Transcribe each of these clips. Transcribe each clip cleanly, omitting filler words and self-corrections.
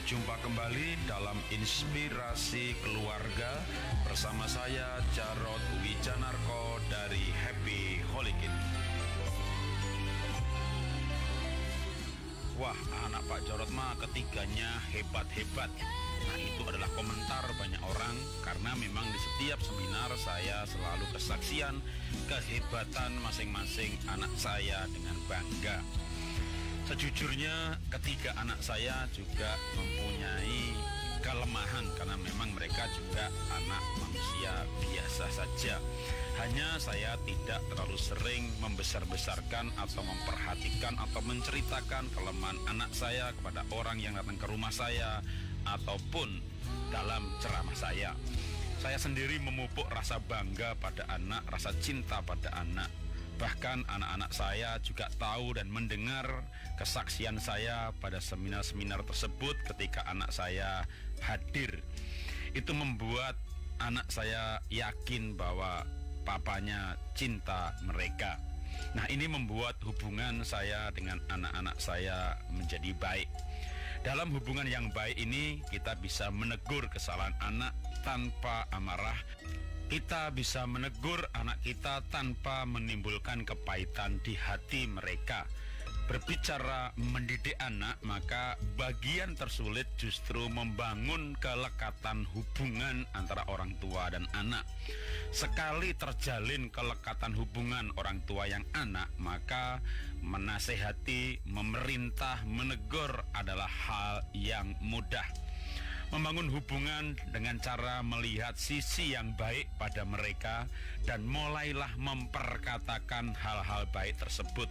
Berjumpa kembali dalam Inspirasi Keluarga bersama saya Jarod Wijanarko dari Happy Holy Kid. Wah, anak Pak Jarod mah ketiganya hebat-hebat. Nah, itu adalah komentar banyak orang karena memang di setiap seminar saya selalu kesaksian kehebatan masing-masing anak saya dengan bangga. Sejujurnya ketiga anak saya juga mempunyai kelemahan karena memang mereka juga anak manusia biasa saja. Hanya saya tidak terlalu sering membesar-besarkan atau memperhatikan atau menceritakan kelemahan anak saya kepada orang yang datang ke rumah saya ataupun dalam ceramah saya. Saya sendiri memupuk rasa bangga pada anak, rasa cinta pada anak. Bahkan anak-anak saya juga tahu dan mendengar kesaksian saya pada seminar-seminar tersebut ketika anak saya hadir. Itu membuat anak saya yakin bahwa papanya cinta mereka. Nah, ini membuat hubungan saya dengan anak-anak saya menjadi baik. Dalam hubungan yang baik ini kita bisa menegur kesalahan anak tanpa amarah. Kita bisa menegur anak kita tanpa menimbulkan kepahitan di hati mereka. Berbicara mendidik anak, maka bagian tersulit justru membangun kelekatan hubungan antara orang tua dan anak. Sekali terjalin kelekatan hubungan orang tua yang anak, maka menasehati, memerintah, menegur adalah hal yang mudah. Membangun hubungan dengan cara melihat sisi yang baik pada mereka dan mulailah memperkatakan hal-hal baik tersebut.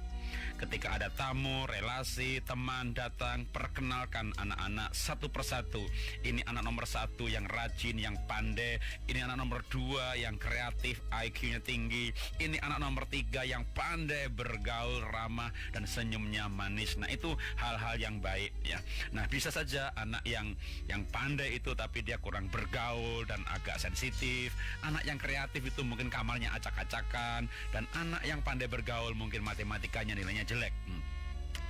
Ketika ada tamu, relasi, teman datang, perkenalkan anak-anak satu persatu. Ini anak nomor 1 yang rajin, yang pandai. Ini anak nomor 2 yang kreatif, IQ-nya tinggi. Ini anak nomor 3 yang pandai bergaul, ramah, dan senyumnya manis. Nah, itu hal-hal yang baik ya. Nah, bisa saja anak yang pandai itu tapi dia kurang bergaul dan agak sensitif. Anak yang kreatif itu mungkin kamarnya acak-acakan. Dan anak yang pandai bergaul mungkin matematikanya nilainya jelek.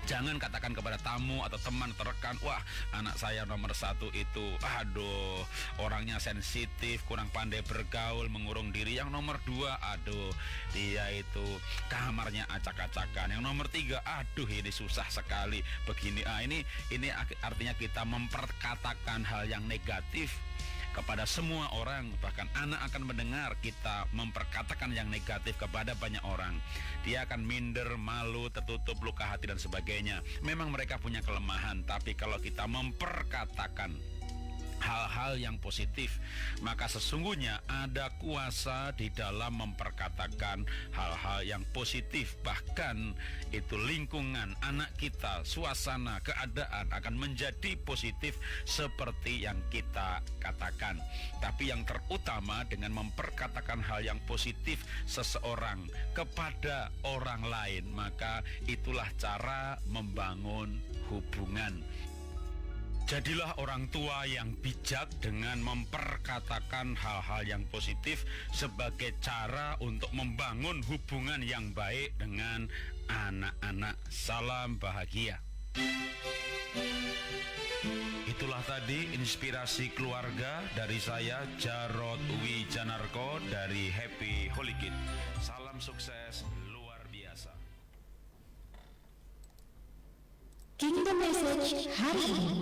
Jangan katakan kepada tamu atau teman atau rekan, wah anak saya nomor 1 itu aduh orangnya sensitif, kurang pandai bergaul, mengurung diri. Yang nomor 2 aduh dia itu kamarnya acak-acakan. Yang nomor 3 aduh ini susah sekali begini. Ini artinya kita memperkatakan hal yang negatif kepada semua orang. Bahkan anak akan mendengar kita memperkatakan yang negatif kepada banyak orang. Dia akan minder, malu, tertutup, luka hati dan sebagainya. Memang mereka punya kelemahan, tapi kalau kita memperkatakan hal-hal yang positif, maka sesungguhnya ada kuasa di dalam memperkatakan hal-hal yang positif. Bahkan itu lingkungan anak kita, suasana, keadaan akan menjadi positif seperti yang kita katakan. Tapi yang terutama dengan memperkatakan hal yang positif seseorang kepada orang lain, maka itulah cara membangun hubungan. Jadilah orang tua yang bijak dengan memperkatakan hal-hal yang positif sebagai cara untuk membangun hubungan yang baik dengan anak-anak. Salam bahagia. Itulah tadi inspirasi keluarga dari saya Jarod Wijanarko dari Happy Holy Kid. Salam sukses luar biasa. Kingdom Message hari ini.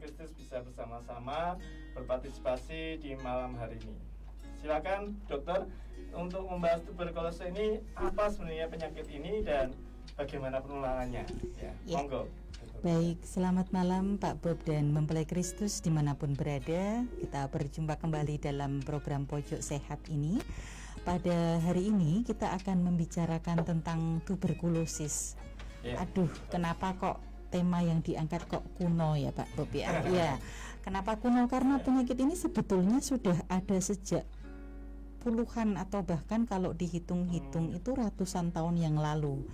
Kristus bisa bersama-sama berpartisipasi di malam hari ini. Silakan dokter untuk membahas tuberkulosis ini, apa sebenarnya penyakit ini dan bagaimana penularannya. Ya. Monggo. Baik, selamat malam Pak Bob dan mempelai Kristus dimanapun berada. Kita berjumpa kembali dalam program Pojok Sehat ini. Pada hari ini kita akan membicarakan tentang tuberkulosis. Aduh, kenapa kok tema yang diangkat kok kuno ya Pak Bob ya? Ya, kenapa kuno? Karena penyakit ini sebetulnya sudah ada sejak puluhan atau bahkan kalau dihitung-hitung itu ratusan tahun yang lalu.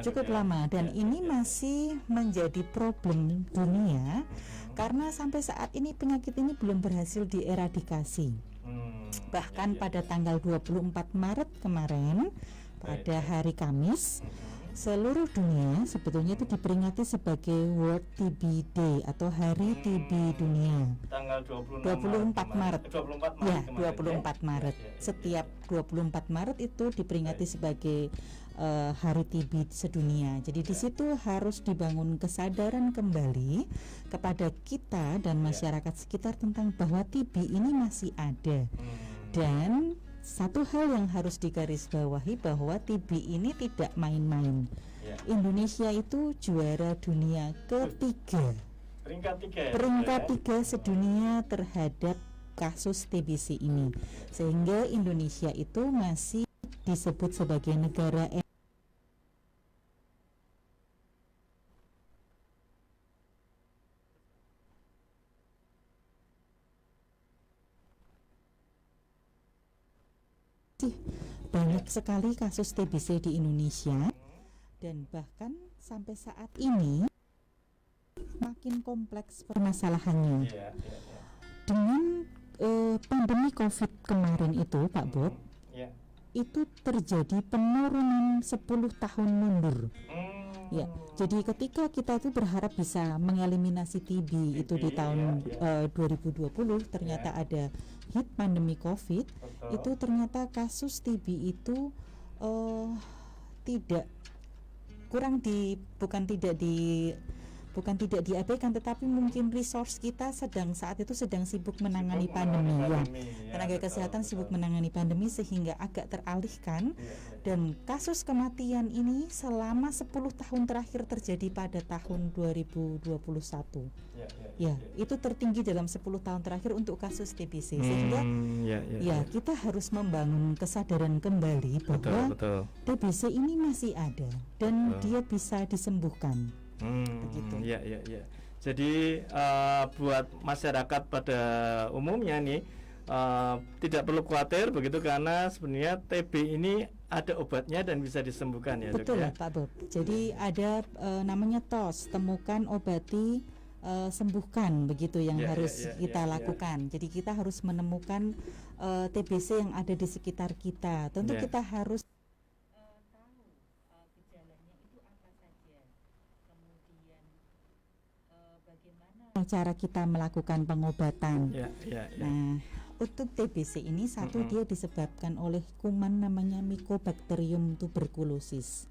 Cukup lama dan ini masih menjadi problem dunia karena sampai saat ini penyakit ini belum berhasil dieradikasi. Bahkan pada tanggal 24 Maret kemarin pada hari Kamis seluruh dunia sebetulnya itu diperingati sebagai World TB Day atau Hari TB Dunia. Tanggal 24 Maret. 24 Maret. Ya, 24 Maret. Setiap 24 Maret itu diperingati sebagai Hari TB sedunia. Jadi di situ harus dibangun kesadaran kembali kepada kita dan masyarakat sekitar tentang bahwa TB ini masih ada. Dan satu hal yang harus digarisbawahi bahwa TB ini tidak main-main. Indonesia itu juara dunia ketiga. Peringkat 3 sedunia terhadap kasus TBC ini. Sehingga Indonesia itu masih disebut sebagai negara banyak sekali kasus TBC di Indonesia dan bahkan sampai saat ini makin kompleks permasalahannya. Dengan pandemi COVID kemarin itu Pak Bob, itu terjadi penurunan 10 tahun mundur. Ya, jadi ketika kita itu berharap bisa mengeliminasi TB itu di tahun 2020, ternyata ada hit pandemi COVID. Itu ternyata kasus TB itu bukan tidak diabaikan, tetapi mungkin resource kita saat itu sedang sibuk menangani pandemi. Tenaga kesehatan sibuk menangani pandemi sehingga agak teralihkan. Dan kasus kematian ini selama 10 tahun terakhir terjadi pada tahun 2021. Itu tertinggi dalam 10 tahun terakhir untuk kasus TBC. Sehingga kita harus membangun kesadaran kembali bahwa TBC ini masih ada dan dia bisa disembuhkan. Begitu. Jadi buat masyarakat pada umumnya nih tidak perlu khawatir begitu, karena sebenarnya TB ini ada obatnya dan bisa disembuhkan ya. Betul ya Pak Bob. Jadi ada namanya TOS, temukan, obati, sembuhkan, begitu yang harus kita lakukan. Jadi kita harus menemukan TBC yang ada di sekitar kita. Tentu kita harus cara kita melakukan pengobatan. Nah, untuk TBC ini dia disebabkan oleh kuman namanya Mycobacterium tuberculosis.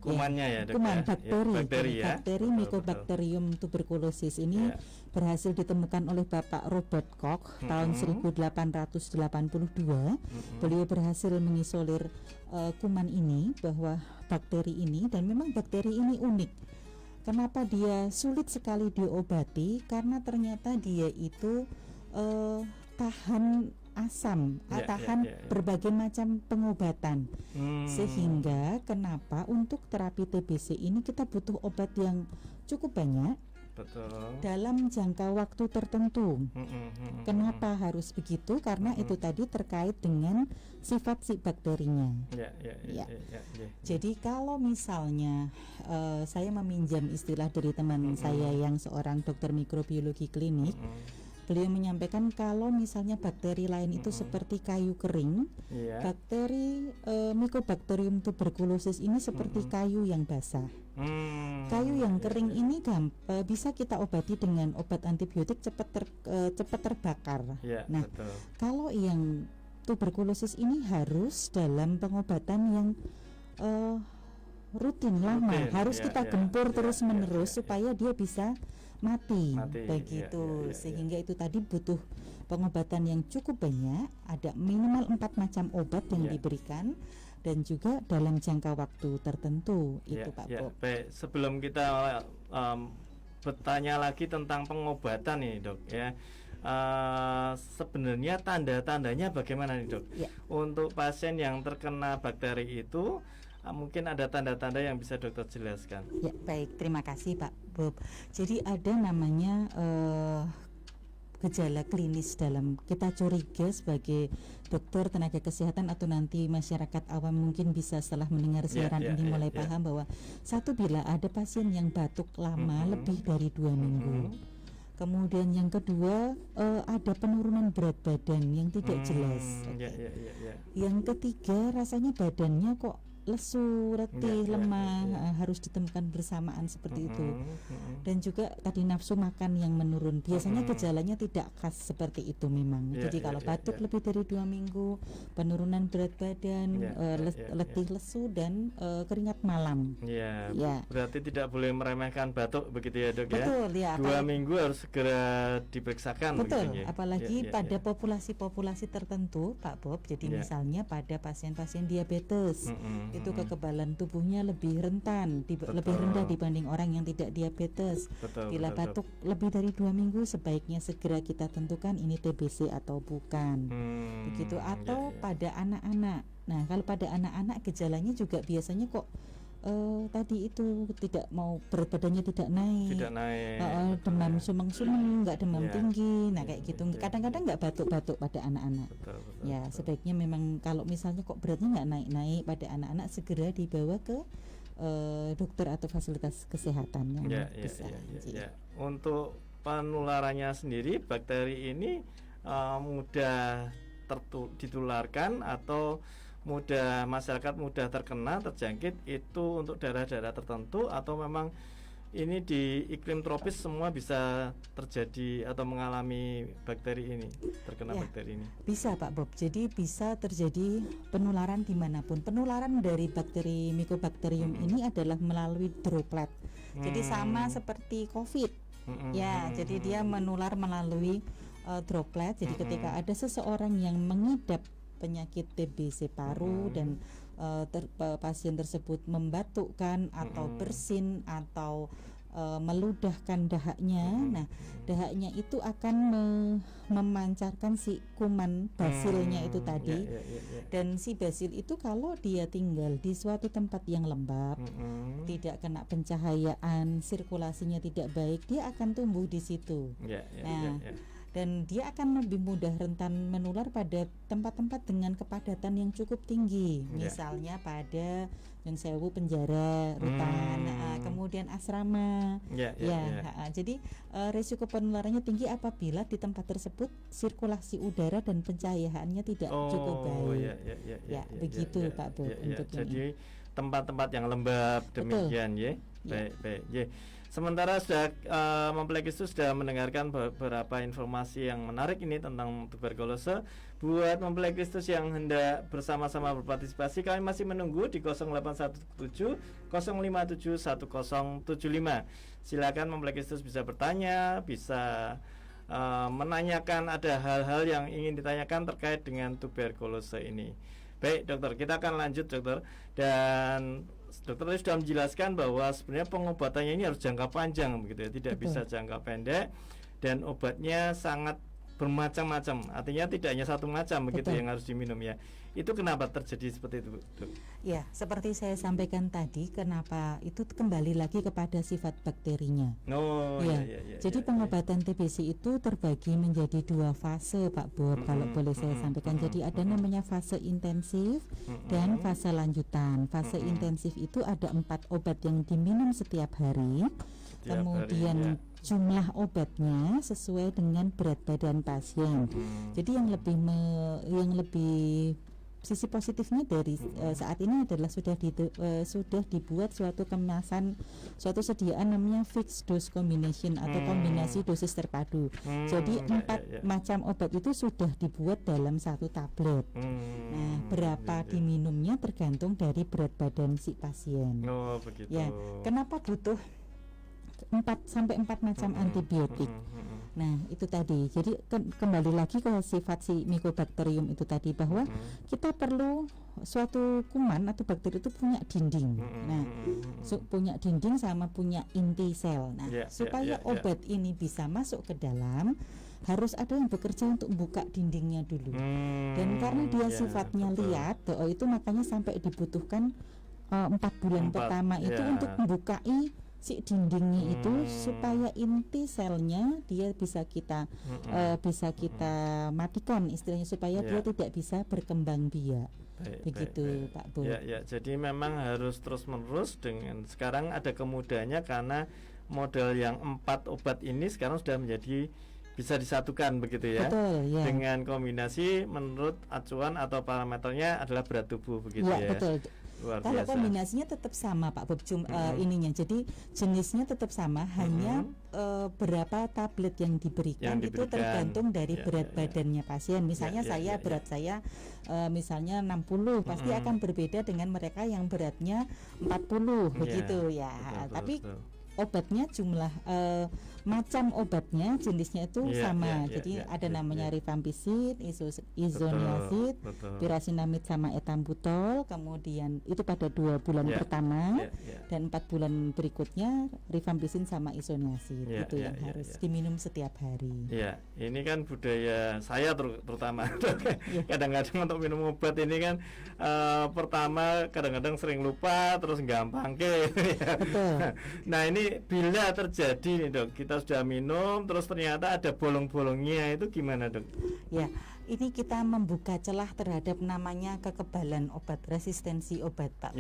Kumannya kuman bakteri Mycobacterium tuberculosis ini berhasil ditemukan oleh Bapak Robert Koch tahun 1882. Beliau berhasil mengisolir kuman ini, bahwa bakteri ini, dan memang bakteri ini unik. Kenapa dia sulit sekali diobati? Karena ternyata dia itu tahan asam, tahan berbagai macam pengobatan. Sehingga kenapa untuk terapi TBC ini kita butuh obat yang cukup banyak. Dalam jangka waktu tertentu. Kenapa harus begitu? Karena itu tadi terkait dengan sifat si bakterinya. Jadi kalau misalnya saya meminjam istilah dari teman saya yang seorang dokter mikrobiologi klinik, beliau menyampaikan kalau misalnya bakteri lain itu seperti kayu kering, bakteri Mycobacterium tuberculosis ini seperti kayu yang basah. Kayu yang kering ini bisa kita obati dengan obat antibiotik cepat terbakar. Kalau yang tuberkulosis ini harus dalam pengobatan yang rutin lama, Rutin, harus ya, kita ya, gempur ya, terus ya, menerus ya, supaya dia bisa mati, Mati, begitu. ya, ya. Sehingga itu tadi butuh pengobatan yang cukup banyak, ada minimal 4 macam obat yang Ya. diberikan dan juga dalam jangka waktu tertentu. Itu Pak Bob. Baik, sebelum kita bertanya lagi tentang pengobatan nih dok ya, sebenarnya tanda-tandanya bagaimana nih dok? Ya. Untuk pasien yang terkena bakteri itu mungkin ada tanda-tanda yang bisa dokter jelaskan. Ya, baik, terima kasih Pak Bob. Jadi ada namanya gejala klinis dalam kita curiga sebagai dokter tenaga kesehatan atau nanti masyarakat awam mungkin bisa setelah mendengar siaran ini mulai paham bahwa satu, bila ada pasien yang batuk lama lebih dari 2 minggu. Kemudian yang kedua ada penurunan berat badan yang tidak jelas. Yang ketiga rasanya badannya kok lesu, letih, lemah, harus ditemukan bersamaan seperti itu. Dan juga tadi nafsu makan yang menurun. Biasanya gejalanya tidak khas seperti itu memang. Jadi kalau batuk lebih dari 2 minggu, penurunan berat badan, letih, lesu dan keringat malam. Ya. Berarti tidak boleh meremehkan batuk begitu ya dok. Betul, ya. 2 minggu harus segera diperiksakan. Betul, begitu, ya? apalagi pada populasi tertentu Pak Bob. Jadi misalnya pada pasien-pasien diabetes, itu kekebalan tubuhnya lebih rentan, lebih rendah dibanding orang yang tidak diabetes. Bila batuk lebih dari 2 minggu, sebaiknya segera kita tentukan ini TBC atau bukan. Begitu. Atau pada anak-anak. Nah, kalau pada anak-anak gejalanya juga biasanya kok tadi itu tidak mau, berat badannya tidak naik, demam sumeng-sumeng, nggak demam tinggi, nah kayak gitu. Kadang-kadang nggak batuk-batuk pada anak-anak. Ya, sebaiknya memang kalau misalnya kok beratnya nggak naik-naik pada anak-anak, segera dibawa ke dokter atau fasilitas kesehatan yang bisa. Untuk penularannya sendiri, bakteri ini mudah ditularkan atau masyarakat mudah terkena, terjangkit itu untuk daerah-daerah tertentu, atau memang ini di iklim tropis semua bisa terjadi atau mengalami bakteri ini, terkena bakteri ini? Bisa Pak Bob, jadi bisa terjadi penularan dimanapun. Penularan dari bakteri Mycobacterium ini adalah melalui droplet. Jadi sama seperti COVID. Jadi dia menular melalui droplet. Jadi ketika ada seseorang yang mengidap penyakit TBC paru dan pasien tersebut membatukkan atau bersin atau meludahkan dahaknya, nah dahaknya itu akan memancarkan si kuman basilnya itu tadi. Dan si basil itu kalau dia tinggal di suatu tempat yang lembab, tidak kena pencahayaan, sirkulasinya tidak baik, dia akan tumbuh di situ. Dan dia akan lebih mudah rentan menular pada tempat-tempat dengan kepadatan yang cukup tinggi, misalnya pada Nyun Sewu, penjara, rutan, kemudian asrama. Jadi risiko penularannya tinggi apabila di tempat tersebut sirkulasi udara dan pencahayaannya tidak cukup baik. Begitu Pak Bob. Jadi tempat-tempat yang lembab demikian. Baik. Sementara sudah mempelai Kristus sudah mendengarkan beberapa informasi yang menarik ini tentang tuberkulose. Buat mempelai Kristus yang hendak bersama-sama berpartisipasi, kami masih menunggu di 0817 057 1075. Silakan mempelai Kristus bisa bertanya, bisa menanyakan, ada hal-hal yang ingin ditanyakan terkait dengan tuberkulose ini. Baik dokter, kita akan lanjut dokter. Dan dokter tadi sudah menjelaskan bahwa sebenarnya pengobatannya ini harus jangka panjang begitu ya, tidak bisa jangka pendek, dan obatnya sangat bermacam-macam, artinya tidak hanya satu macam begitu yang harus diminum ya. Itu kenapa terjadi seperti itu, Dok? Ya, seperti saya sampaikan tadi, kenapa itu kembali lagi kepada sifat bakterinya. Jadi pengobatan TBC itu terbagi menjadi 2 fase, Pak Bob, kalau boleh saya sampaikan. Jadi ada namanya fase intensif dan fase lanjutan. Fase intensif itu ada 4 obat yang diminum setiap hari. Kemudian jumlah obatnya sesuai dengan berat badan pasien. Jadi yang lebih sisi positifnya dari saat ini adalah sudah dibuat suatu kemasan, suatu sediaan namanya fixed dose combination atau kombinasi dosis terpadu. Jadi 4 macam obat itu sudah dibuat dalam satu tablet. Nah, berapa diminumnya tergantung dari berat badan si pasien. Oh, begitu. Ya, kenapa butuh 4 macam antibiotik? Nah, itu tadi. Jadi kembali lagi ke sifat si Mycobacterium itu tadi, bahwa kita perlu suatu kuman atau bakteri itu punya dinding. Nah, punya dinding sama punya inti sel. Nah, supaya obat ini bisa masuk ke dalam, harus ada yang bekerja untuk buka dindingnya dulu. Dan karena dia sifatnya liat, itu makanya sampai dibutuhkan 4 bulan pertama itu untuk membukai si dindingnya itu, supaya inti selnya dia bisa kita matikan istilahnya, supaya dia tidak bisa berkembang biak. Begitu Pak Bob. Ya, jadi memang harus terus menerus. Dengan sekarang ada kemudahannya karena model yang 4 obat ini sekarang sudah menjadi bisa disatukan begitu ya. Betul, ya. Dengan kombinasi menurut acuan atau parameternya adalah berat tubuh begitu ya. Betul. Luar Kalau biasa. kombinasinya tetap sama Pak Bob, ininya. Jadi jenisnya tetap sama, hanya berapa tablet yang diberikan itu tergantung dari berat badannya pasien. Misalnya berat saya misalnya 60, pasti akan berbeda dengan mereka yang beratnya 40 begitu ya. Tapi obatnya jumlah macam obatnya jenisnya itu sama. Jadi ada namanya rifampicin, isoniazid, pirasinamid sama etambutol. Kemudian itu pada 2 bulan pertama dan 4 bulan berikutnya rifampicin sama isoniazid. Itu yang harus diminum setiap hari. Ya, ini kan budaya saya terutama. Kadang-kadang untuk minum obat ini kan pertama kadang-kadang sering lupa, terus gampang ke. Betul. Nah, ini bila terjadi nih Dok, kita sudah minum terus ternyata ada bolong-bolongnya, itu gimana Dok? Ya, ini kita membuka celah terhadap namanya kekebalan obat, resistensi obat Pak.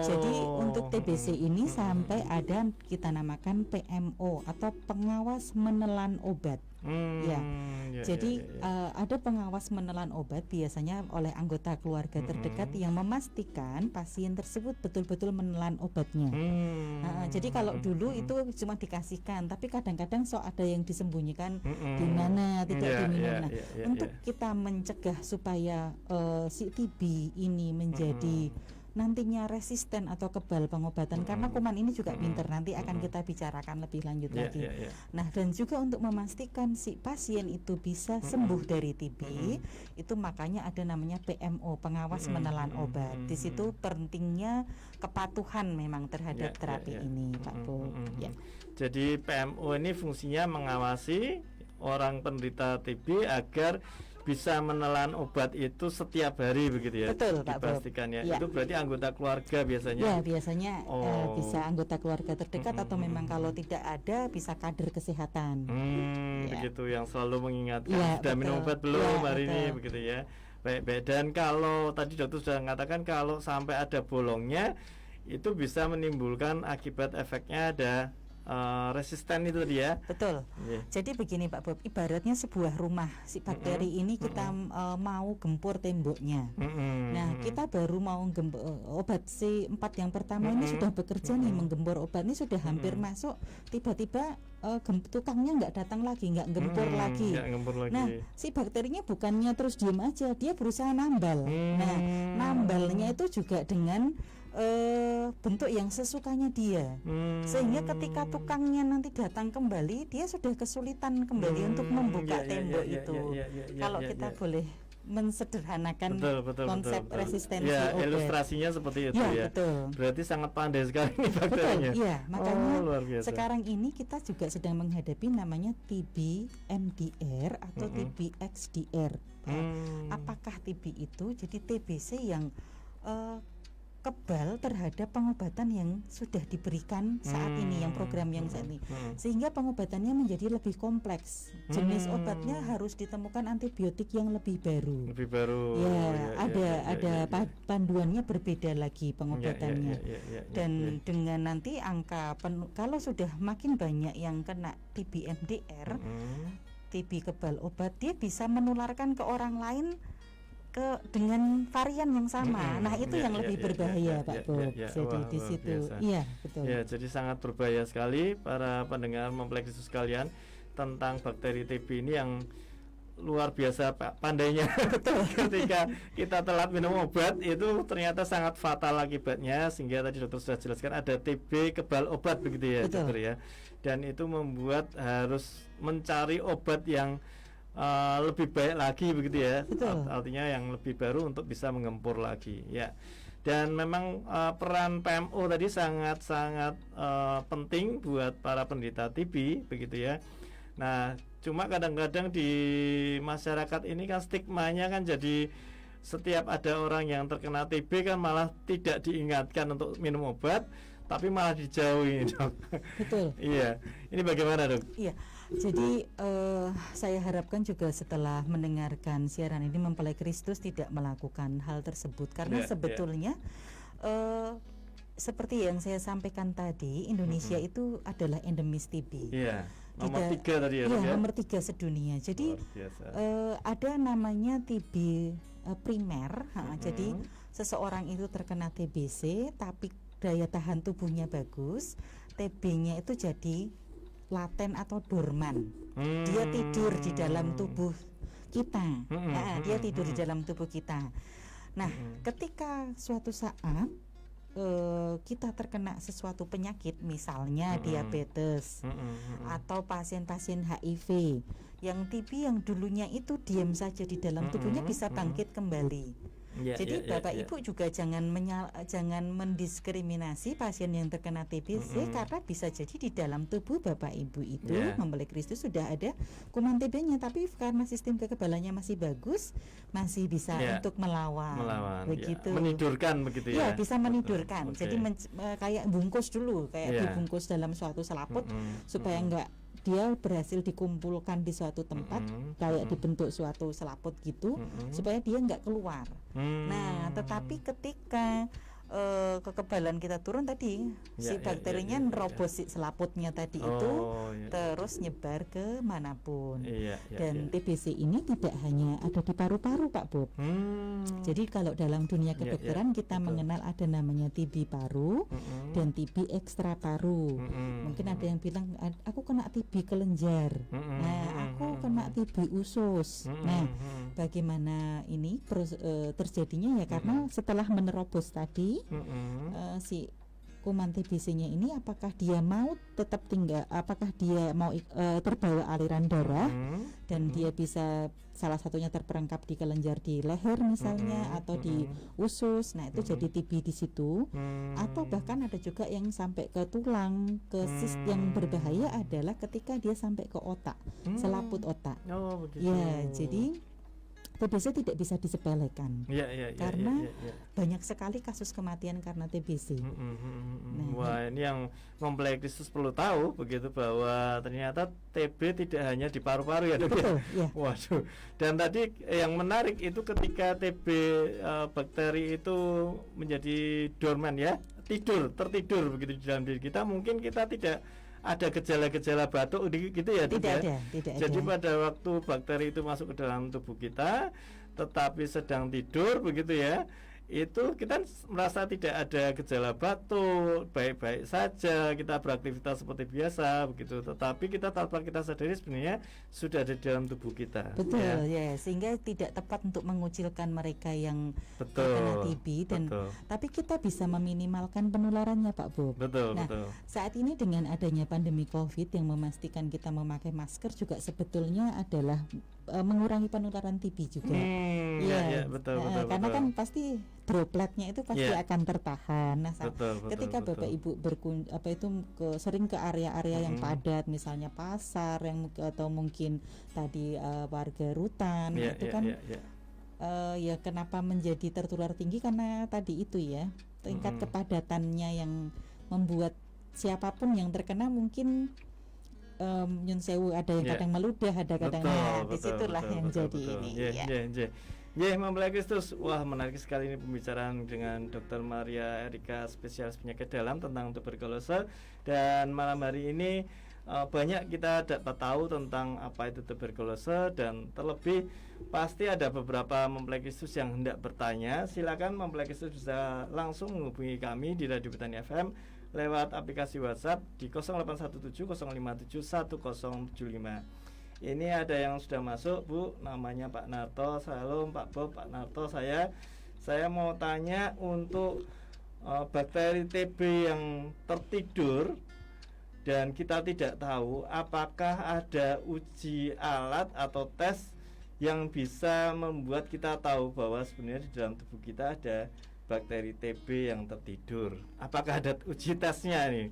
Jadi untuk TBC ini sampai ada kita namakan PMO atau pengawas menelan obat. Jadi ada pengawas menelan obat biasanya oleh anggota keluarga terdekat yang memastikan pasien tersebut betul-betul menelan obatnya. Jadi kalau dulu itu cuma dikasihkan, tapi kadang-kadang ada yang disembunyikan di mana tidak diminum. Nah, untuk kita mencegah supaya si TB ini menjadi nantinya resisten atau kebal pengobatan, karena kuman ini juga pinter, nanti akan kita bicarakan lebih lanjut lagi. Nah, dan juga untuk memastikan si pasien itu bisa sembuh dari TB, itu makanya ada namanya PMO, pengawas menelan obat. Di situ pentingnya kepatuhan memang terhadap terapi ini, Pak Bo. Jadi PMO ini fungsinya mengawasi orang penderita TB agar bisa menelan obat itu setiap hari begitu ya. Betul Pak Bob. Dipastikan ya. Itu berarti anggota keluarga biasanya. Ya, biasanya bisa anggota keluarga terdekat atau memang kalau tidak ada bisa kader kesehatan. Begitu, yang selalu mengingatkan sudah minum obat belum hari ini begitu ya. Baik. Dan kalau tadi dokter sudah mengatakan kalau sampai ada bolongnya itu bisa menimbulkan akibat efeknya ada resisten itu dia. Betul. Jadi begini Pak Bob, ibaratnya sebuah rumah, si bakteri ini kita mau gempur temboknya. Nah, kita baru mau obat si 4 yang pertama ini sudah bekerja nih, menggempur obat ini sudah hampir masuk, tiba-tiba tukangnya nggak datang lagi, nggak gempur lagi. Nah, si bakterinya bukannya terus diem aja, dia berusaha nambal. Nah, nambalnya itu juga dengan bentuk yang sesukanya dia, sehingga ketika tukangnya nanti datang kembali, dia sudah kesulitan kembali untuk membuka tembok itu. Kalau kita boleh mensederhanakan konsep resistensi obat. Ilustrasinya seperti itu ya. Betul. Berarti sangat pandai sekali nih bakterinya. Betul, makanya sekarang ini kita juga sedang menghadapi namanya TB MDR atau TB XDR. Apakah TB itu? Jadi TBC yang kebal terhadap pengobatan yang sudah diberikan saat ini, yang program yang saat ini, sehingga pengobatannya menjadi lebih kompleks. Jenis obatnya harus ditemukan antibiotik yang lebih baru. Ada panduannya berbeda lagi pengobatannya. Dan dengan nanti angka kalau sudah makin banyak yang kena TB MDR, TB kebal obat, dia bisa menularkan ke orang lain dengan varian yang sama. Nah, itu yang lebih berbahaya, Pak Bob. Jadi Wah, di luar situ. biasa. Iya, betul. Ya, jadi sangat berbahaya sekali para pendengar Mempelai Kristus sekalian tentang bakteri TB ini yang luar biasa pandainya. Ketika kita telat minum obat itu ternyata sangat fatal akibatnya, sehingga tadi dokter sudah jelaskan ada TB kebal obat begitu ya, Betul. dokter ya. Dan itu membuat harus mencari obat yang lebih baik lagi begitu ya. Betul. Artinya yang lebih baru untuk bisa mengempur lagi ya. Dan memang peran PMO tadi sangat-sangat penting buat para penderita TB begitu ya. Nah, cuma kadang-kadang di masyarakat ini kan stigmanya kan jadi setiap ada orang yang terkena TB kan malah tidak diingatkan untuk minum obat, tapi malah dijauhi, Dok. Betul. Iya. Ini bagaimana, Dok? Iya. Jadi saya harapkan juga setelah mendengarkan siaran ini Mempelai Kristus tidak melakukan hal tersebut karena sebetulnya seperti yang saya sampaikan tadi, Indonesia itu adalah endemis TB. Iya. Nomor 3 tadi ya, Dok, Iya, ya? nomor 3 sedunia. Jadi Luar biasa. ada namanya TB primer. Jadi seseorang itu terkena TBC tapi daya tahan tubuhnya bagus, TB-nya itu jadi laten atau dorman. Dia tidur di dalam tubuh kita. Dia tidur di dalam tubuh kita. Nah, ketika suatu saat kita terkena sesuatu penyakit, misalnya diabetes atau pasien-pasien HIV, yang TB yang dulunya itu diam saja di dalam tubuhnya bisa bangkit kembali. Jadi Bapak Ibu juga jangan mendiskriminasi pasien yang terkena TBC karena bisa jadi di dalam tubuh Bapak Ibu itu Mempelai Kristus sudah ada kuman TB-nya, tapi karena sistem kekebalannya masih bagus, masih bisa untuk melawan begitu. Menidurkan begitu ya. Bisa menidurkan. Jadi kayak bungkus dulu, kayak dibungkus dalam suatu selaput supaya enggak dia berhasil dikumpulkan di suatu tempat, kayak dibentuk suatu selaput gitu, supaya dia nggak keluar. Nah, tetapi ketika kekebalan kita turun tadi, si bakterinya nerobos si selaputnya tadi itu, terus nyebar ke manapun. Dan TBC ini tidak hanya ada di paru-paru, Pak Bob. Jadi kalau dalam dunia kedokteran kita mengenal ada namanya TB paru dan TB ekstra paru. Mungkin ada yang bilang aku kena TB kelenjar. Nah, aku kena TB usus. Nah, bagaimana ini terjadinya ya karena setelah menerobos tadi si kuman TBC-nya ini apakah dia mau tetap tinggal, apakah dia mau terbawa aliran darah dan dia bisa salah satunya terperangkap di kelenjar di leher misalnya atau di usus. Nah, itu jadi TB di situ. Atau bahkan ada juga yang sampai ke tulang, ke yang berbahaya adalah ketika dia sampai ke otak, selaput otak. Ya, jadi TBC tidak bisa disepelekan karena banyak sekali kasus kematian karena TBC. Wah, ini yang Mempelai Kristus perlu tahu begitu, bahwa ternyata TB tidak hanya di paru-paru ya, Dok. Betul, ya. Waduh. Dan tadi yang menarik itu ketika TB bakteri itu menjadi dorman ya, tertidur begitu di dalam diri kita, mungkin kita tidak ada gejala-gejala batuk gitu ya, tidak ya? Tidak Jadi ada. pada waktu bakteri itu masuk ke dalam tubuh kita tetapi sedang tidur begitu ya, itu kita merasa tidak ada gejala batuk, baik-baik saja, kita beraktivitas seperti biasa begitu, tetapi kita tanpa kita sadari sebenarnya sudah ada di dalam tubuh kita. Betul ya, sehingga tidak tepat untuk mengucilkan mereka yang terkena TB dan tapi kita bisa meminimalkan penularannya, Pak Bob. Betul. Saat ini dengan adanya pandemi COVID yang memastikan kita memakai masker juga sebetulnya adalah mengurangi penularan TB juga. Betul. Karena kan pasti dropletnya itu pasti akan tertahan. Nah, ketika Bapak Ibu sering ke area-area yang padat, misalnya pasar yang atau mungkin tadi warga rutan, itu kan ya kenapa menjadi tertular tinggi karena tadi itu ya tingkat kepadatannya yang membuat siapapun yang terkena mungkin nyun sewu, ada yang kadang meludah, ada kadang disitulah yang jadi ini. Mempelai Kristus, wah menarik sekali ini pembicaraan dengan Dr. Maria Erika, spesialis penyakit dalam tentang tuberkulose. Dan malam hari ini banyak kita dapat tahu tentang apa itu tuberkulose, dan terlebih pasti ada beberapa mempelai Kristus yang hendak bertanya. Silakan mempelai Kristus bisa langsung menghubungi kami di Radio Betani FM lewat aplikasi WhatsApp di 0817 057 1075. Ini ada yang sudah masuk, Bu, namanya Pak Narto. Salam Pak Bob, Pak Narto. Saya mau tanya untuk bakteri TB yang tertidur dan kita tidak tahu apakah ada uji alat atau tes yang bisa membuat kita tahu bahwa sebenarnya di dalam tubuh kita ada bakteri TB yang tertidur. Apakah ada uji tesnya nih?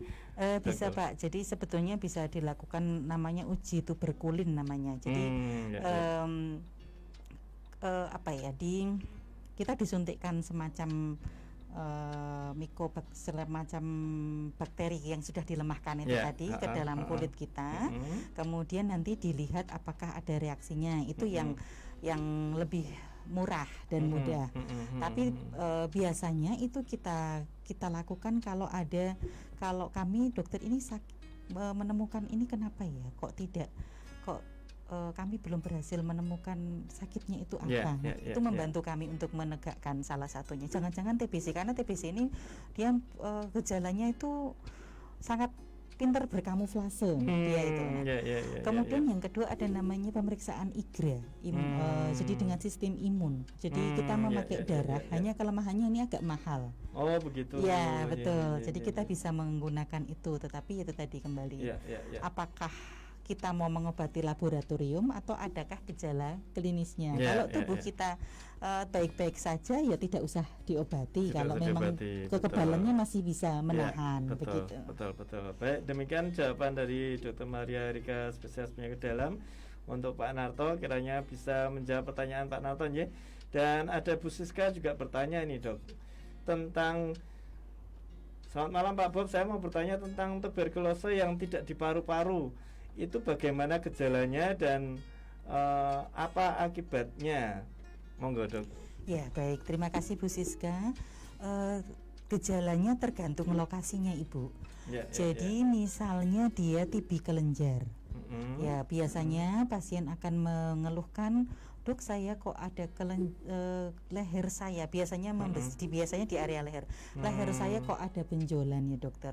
Bisa Pak. Jadi sebetulnya bisa dilakukan namanya uji tuberkulin namanya. Jadi kita disuntikkan semacam semacam bakteri yang sudah dilemahkan itu tadi ke dalam kulit kita. Kemudian nanti dilihat apakah ada reaksinya. Itu yang lebih murah dan mudah. Tapi biasanya itu kita lakukan kalau kami dokter ini menemukan ini kenapa ya kok kami belum berhasil menemukan sakitnya itu apa. Itu membantu kami untuk menegakkan salah satunya. Jangan-jangan TBC, karena TBC ini dia gejalanya itu sangat pintar berkamuflase dia itu. Kemudian yang kedua ada namanya pemeriksaan IGRA, jadi dengan sistem imun. Jadi kita memakai darah, hanya kelemahannya ini agak mahal. Oh begitu. Ya betul. Jadi kita bisa menggunakan itu, tetapi itu tadi kembali. Apakah kita mau mengobati laboratorium atau adakah gejala klinisnya? Kalau tubuh kita baik-baik saja ya tidak usah diobati. Kalau memang kekebalannya masih bisa menahan. Betul. Baik, demikian jawaban dari Dr. Maria Rika, spesialis penyakit dalam. Untuk Pak Narto, kiranya bisa menjawab pertanyaan Pak Narto ya. Dan ada Bu Siska juga bertanya ini, Dok, tentang selamat malam Pak Bob, saya mau bertanya tentang tuberkulose yang tidak di paru-paru. Itu bagaimana gejalanya dan apa akibatnya? Monggo, Dok. Ya, baik. Terima kasih Bu Siska. Gejalanya tergantung lokasinya, Ibu. Jadi misalnya dia TB kelenjar. Ya, biasanya pasien akan mengeluhkan, Dok, saya kok ada leher saya biasanya biasanya di area leher. Leher saya kok ada benjolan ya, dokter.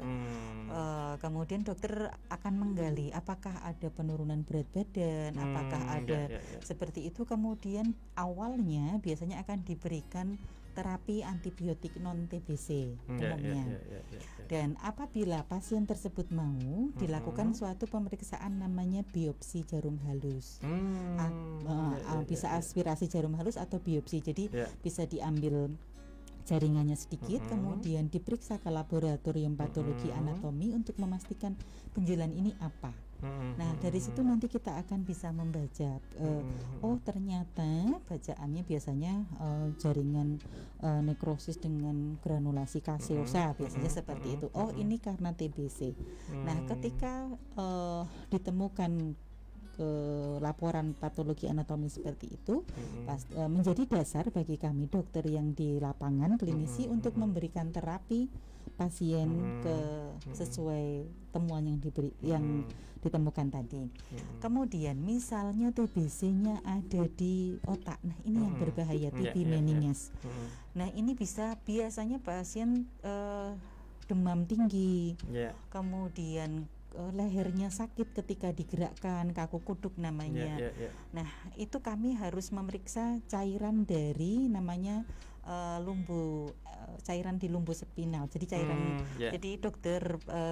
Kemudian dokter akan menggali apakah ada penurunan berat badan, apakah ada seperti itu. Kemudian awalnya biasanya akan diberikan terapi antibiotik non TBC umumnya. Dan apabila pasien tersebut mau, dilakukan suatu pemeriksaan namanya biopsi jarum halus. Bisa aspirasi jarum halus atau biopsi. Jadi bisa diambil jaringannya sedikit, kemudian diperiksa ke laboratorium patologi anatomi untuk memastikan benjolan ini apa. Nah, dari situ nanti kita akan bisa membaca, oh ternyata bacaannya biasanya jaringan nekrosis dengan granulasi kaseosa, biasanya seperti itu. Oh, ini karena TBC. Nah, ketika ditemukan laporan patologi anatomi seperti itu, menjadi dasar bagi kami dokter yang di lapangan klinisi untuk memberikan terapi pasien sesuai temuan yang ditemukan tadi. Kemudian misalnya TBC-nya ada di otak. Nah, ini yang berbahaya, TB meninges. Nah, ini biasanya pasien demam tinggi. Kemudian lehernya sakit ketika digerakkan, kaku kuduk namanya. Nah, itu kami harus memeriksa cairan dari namanya cairan di lumbu spinal. Jadi jadi dokter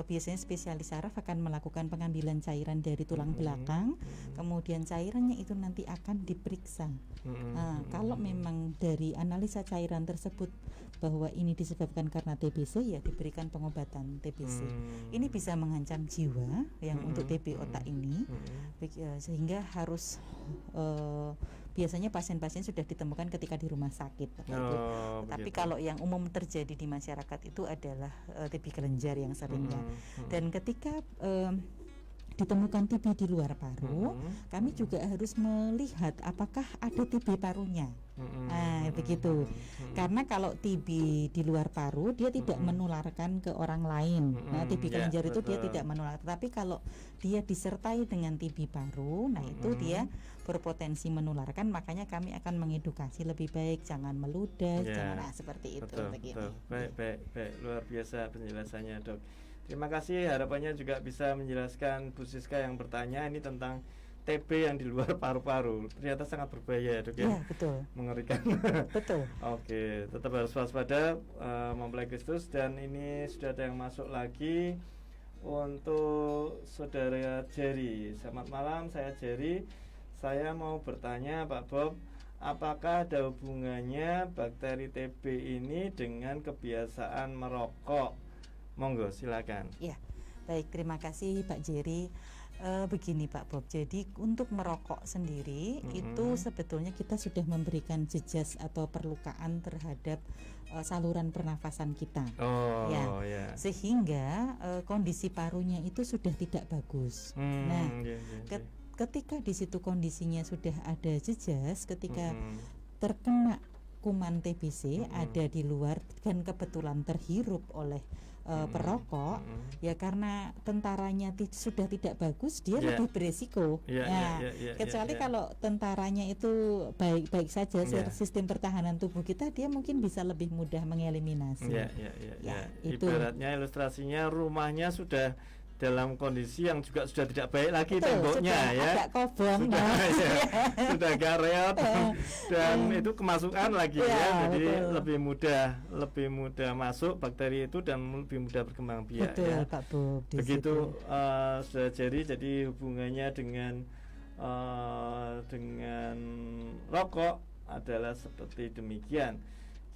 biasanya spesialis saraf akan melakukan pengambilan cairan dari tulang belakang, kemudian cairannya itu nanti akan diperiksa. Kalau memang dari analisa cairan tersebut bahwa ini disebabkan karena TBC, ya diberikan pengobatan TBC. Ini bisa mengancam jiwa yang untuk TB otak ini, sehingga harus biasanya pasien-pasien sudah ditemukan ketika di rumah sakit. Tapi kalau yang umum terjadi di masyarakat itu adalah TB kelenjar yang seringnya. Dan ketika ditemukan TB di luar paru, kami juga harus melihat apakah ada TB parunya. Nah, begitu. Karena kalau TB di luar paru dia tidak menularkan ke orang lain. Nah, TB kelenjar itu dia tidak menular. Tapi kalau dia disertai dengan TB paru, nah itu dia berpotensi menularkan. Makanya kami akan mengedukasi lebih baik, jangan meludah, jangan seperti itu. Betul. Baik, luar biasa penjelasannya, Dok. Terima kasih, harapannya juga bisa menjelaskan Bu Siska yang bertanya ini tentang TB yang di luar paru-paru. Ternyata sangat berbahaya, Dok ya. Iya, betul. Mengerikan. Betul. Oke, tetap harus waspada, mempelai Kristus. Dan ini sudah ada yang masuk lagi untuk Saudara Jerry. Selamat malam, saya Jerry. Saya mau bertanya Pak Bob, apakah ada hubungannya bakteri TB ini dengan kebiasaan merokok? Monggo, silakan. Ya, baik, terima kasih Pak Jerry. Begini Pak Bob, jadi untuk merokok sendiri itu sebetulnya kita sudah memberikan jejas atau perlukaan terhadap saluran pernafasan kita. Sehingga kondisi parunya itu sudah tidak bagus. Ketika di situ kondisinya sudah ada jejas, ketika terkena kuman TBC ada di luar dan kebetulan terhirup oleh perokok, ya karena tentaranya sudah tidak bagus, dia lebih beresiko. Kecuali kalau tentaranya itu baik-baik saja, sistem pertahanan tubuh kita dia mungkin bisa lebih mudah mengeliminasi. Itu. Ibaratnya ilustrasinya rumahnya sudah dalam kondisi yang juga sudah tidak baik lagi, temboknya sudah agak kobong, sudah agak reot dan itu kemasukan lagi jadi lebih mudah masuk bakteri itu dan lebih mudah berkembang biak. Betul, Pak Bob. Begitu sudah jadi hubungannya dengan rokok adalah seperti demikian.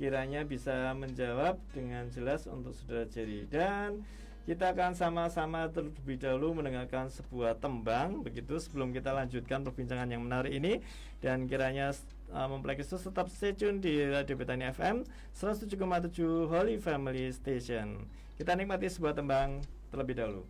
Kiranya bisa menjawab dengan jelas untuk Saudara Jerry. Dan kita akan sama-sama terlebih dahulu mendengarkan sebuah tembang begitu sebelum kita lanjutkan perbincangan yang menarik ini. Dan kiranya mempelai Kristus tetap stay tune di Radio Betania FM 107,7 Holy Family Station. Kita nikmati sebuah tembang terlebih dahulu.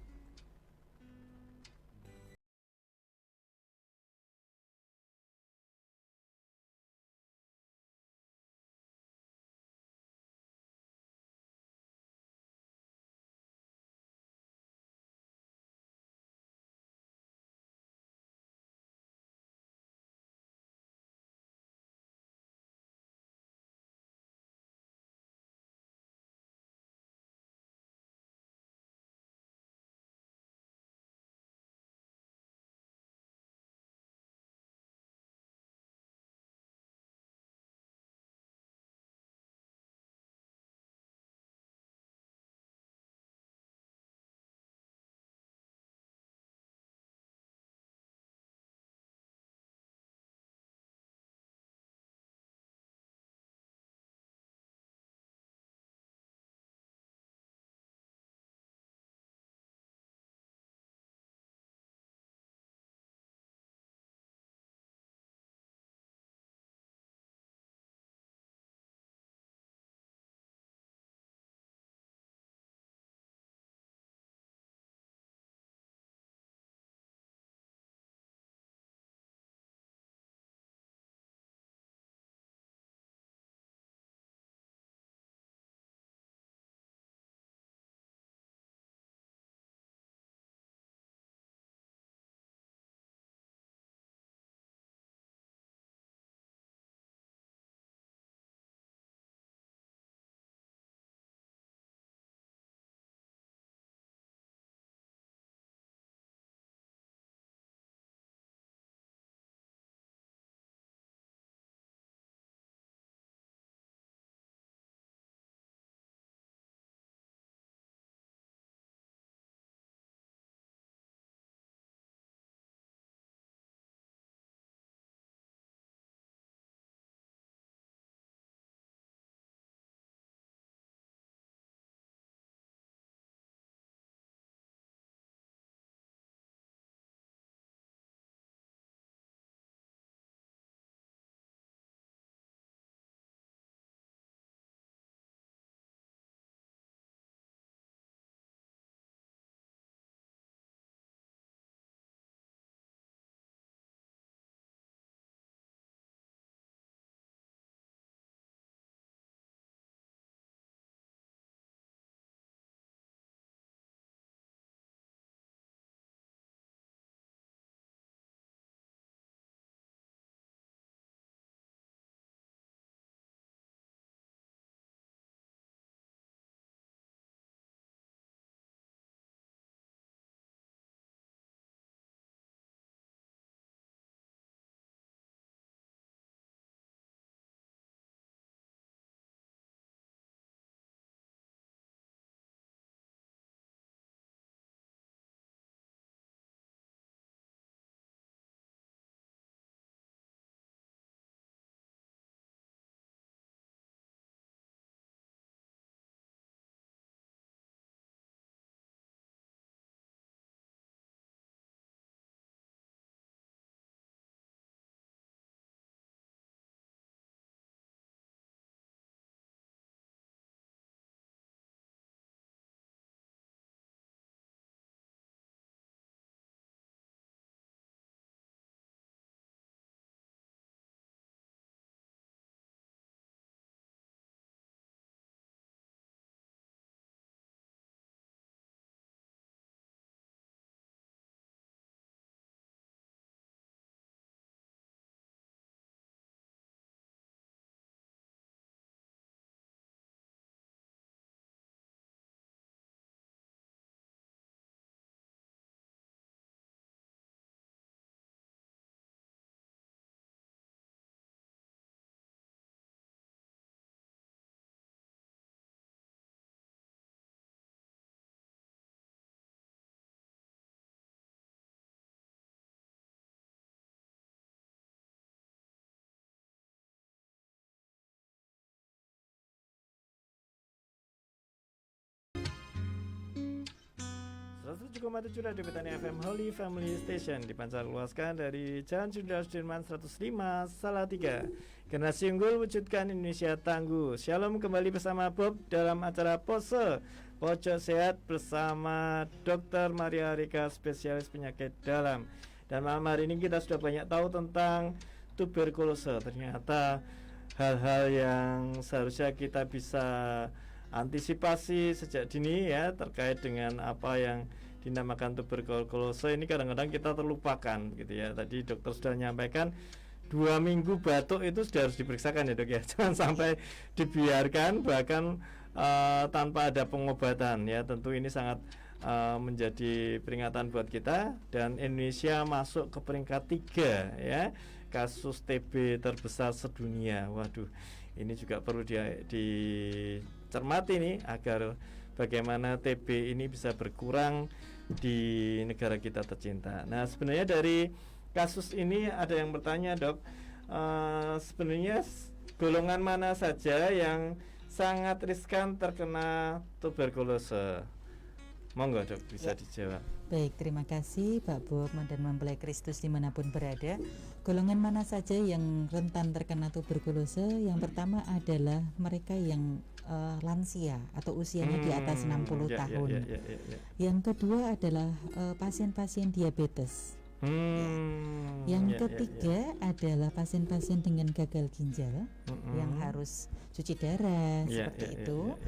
107,7 Radio Petani FM Holy Family Station dipancar luaskan dari Jalan Jenderal Sudirman 105 Salatiga. Generasi unggul wujudkan Indonesia tangguh. Shalom, kembali bersama Bob dalam acara Pose Pojok Sehat bersama Dr. Maria Rika, spesialis penyakit dalam. Dan malam hari ini kita sudah banyak tahu tentang tuberkulose. Ternyata hal-hal yang seharusnya kita bisa antisipasi sejak dini ya, terkait dengan apa yang dinamakan tuberkulose ini kadang-kadang kita terlupakan gitu ya. Tadi dokter sudah menyampaikan 2 minggu batuk itu sudah harus diperiksakan ya dok ya. Jangan sampai dibiarkan bahkan tanpa ada pengobatan ya. Tentu ini sangat menjadi peringatan buat kita. Dan Indonesia masuk ke peringkat 3 ya, kasus TB terbesar sedunia. Waduh, ini juga perlu dicermati nih agar bagaimana TB ini bisa berkurang di negara kita tercinta. Nah, sebenarnya dari kasus ini ada yang bertanya, dok, sebenarnya golongan mana saja yang sangat riskan terkena tuberkulose? Monggo dok, bisa dijawab. Baik, terima kasih Pak Bob dan mempelai Kristus dimanapun berada. Golongan mana saja yang rentan terkena tuberkulose? Yang pertama adalah mereka yang lansia atau usianya di atas 60 tahun. Yang kedua adalah pasien-pasien diabetes. Yang ketiga adalah pasien-pasien dengan gagal ginjal yang harus cuci darah seperti itu.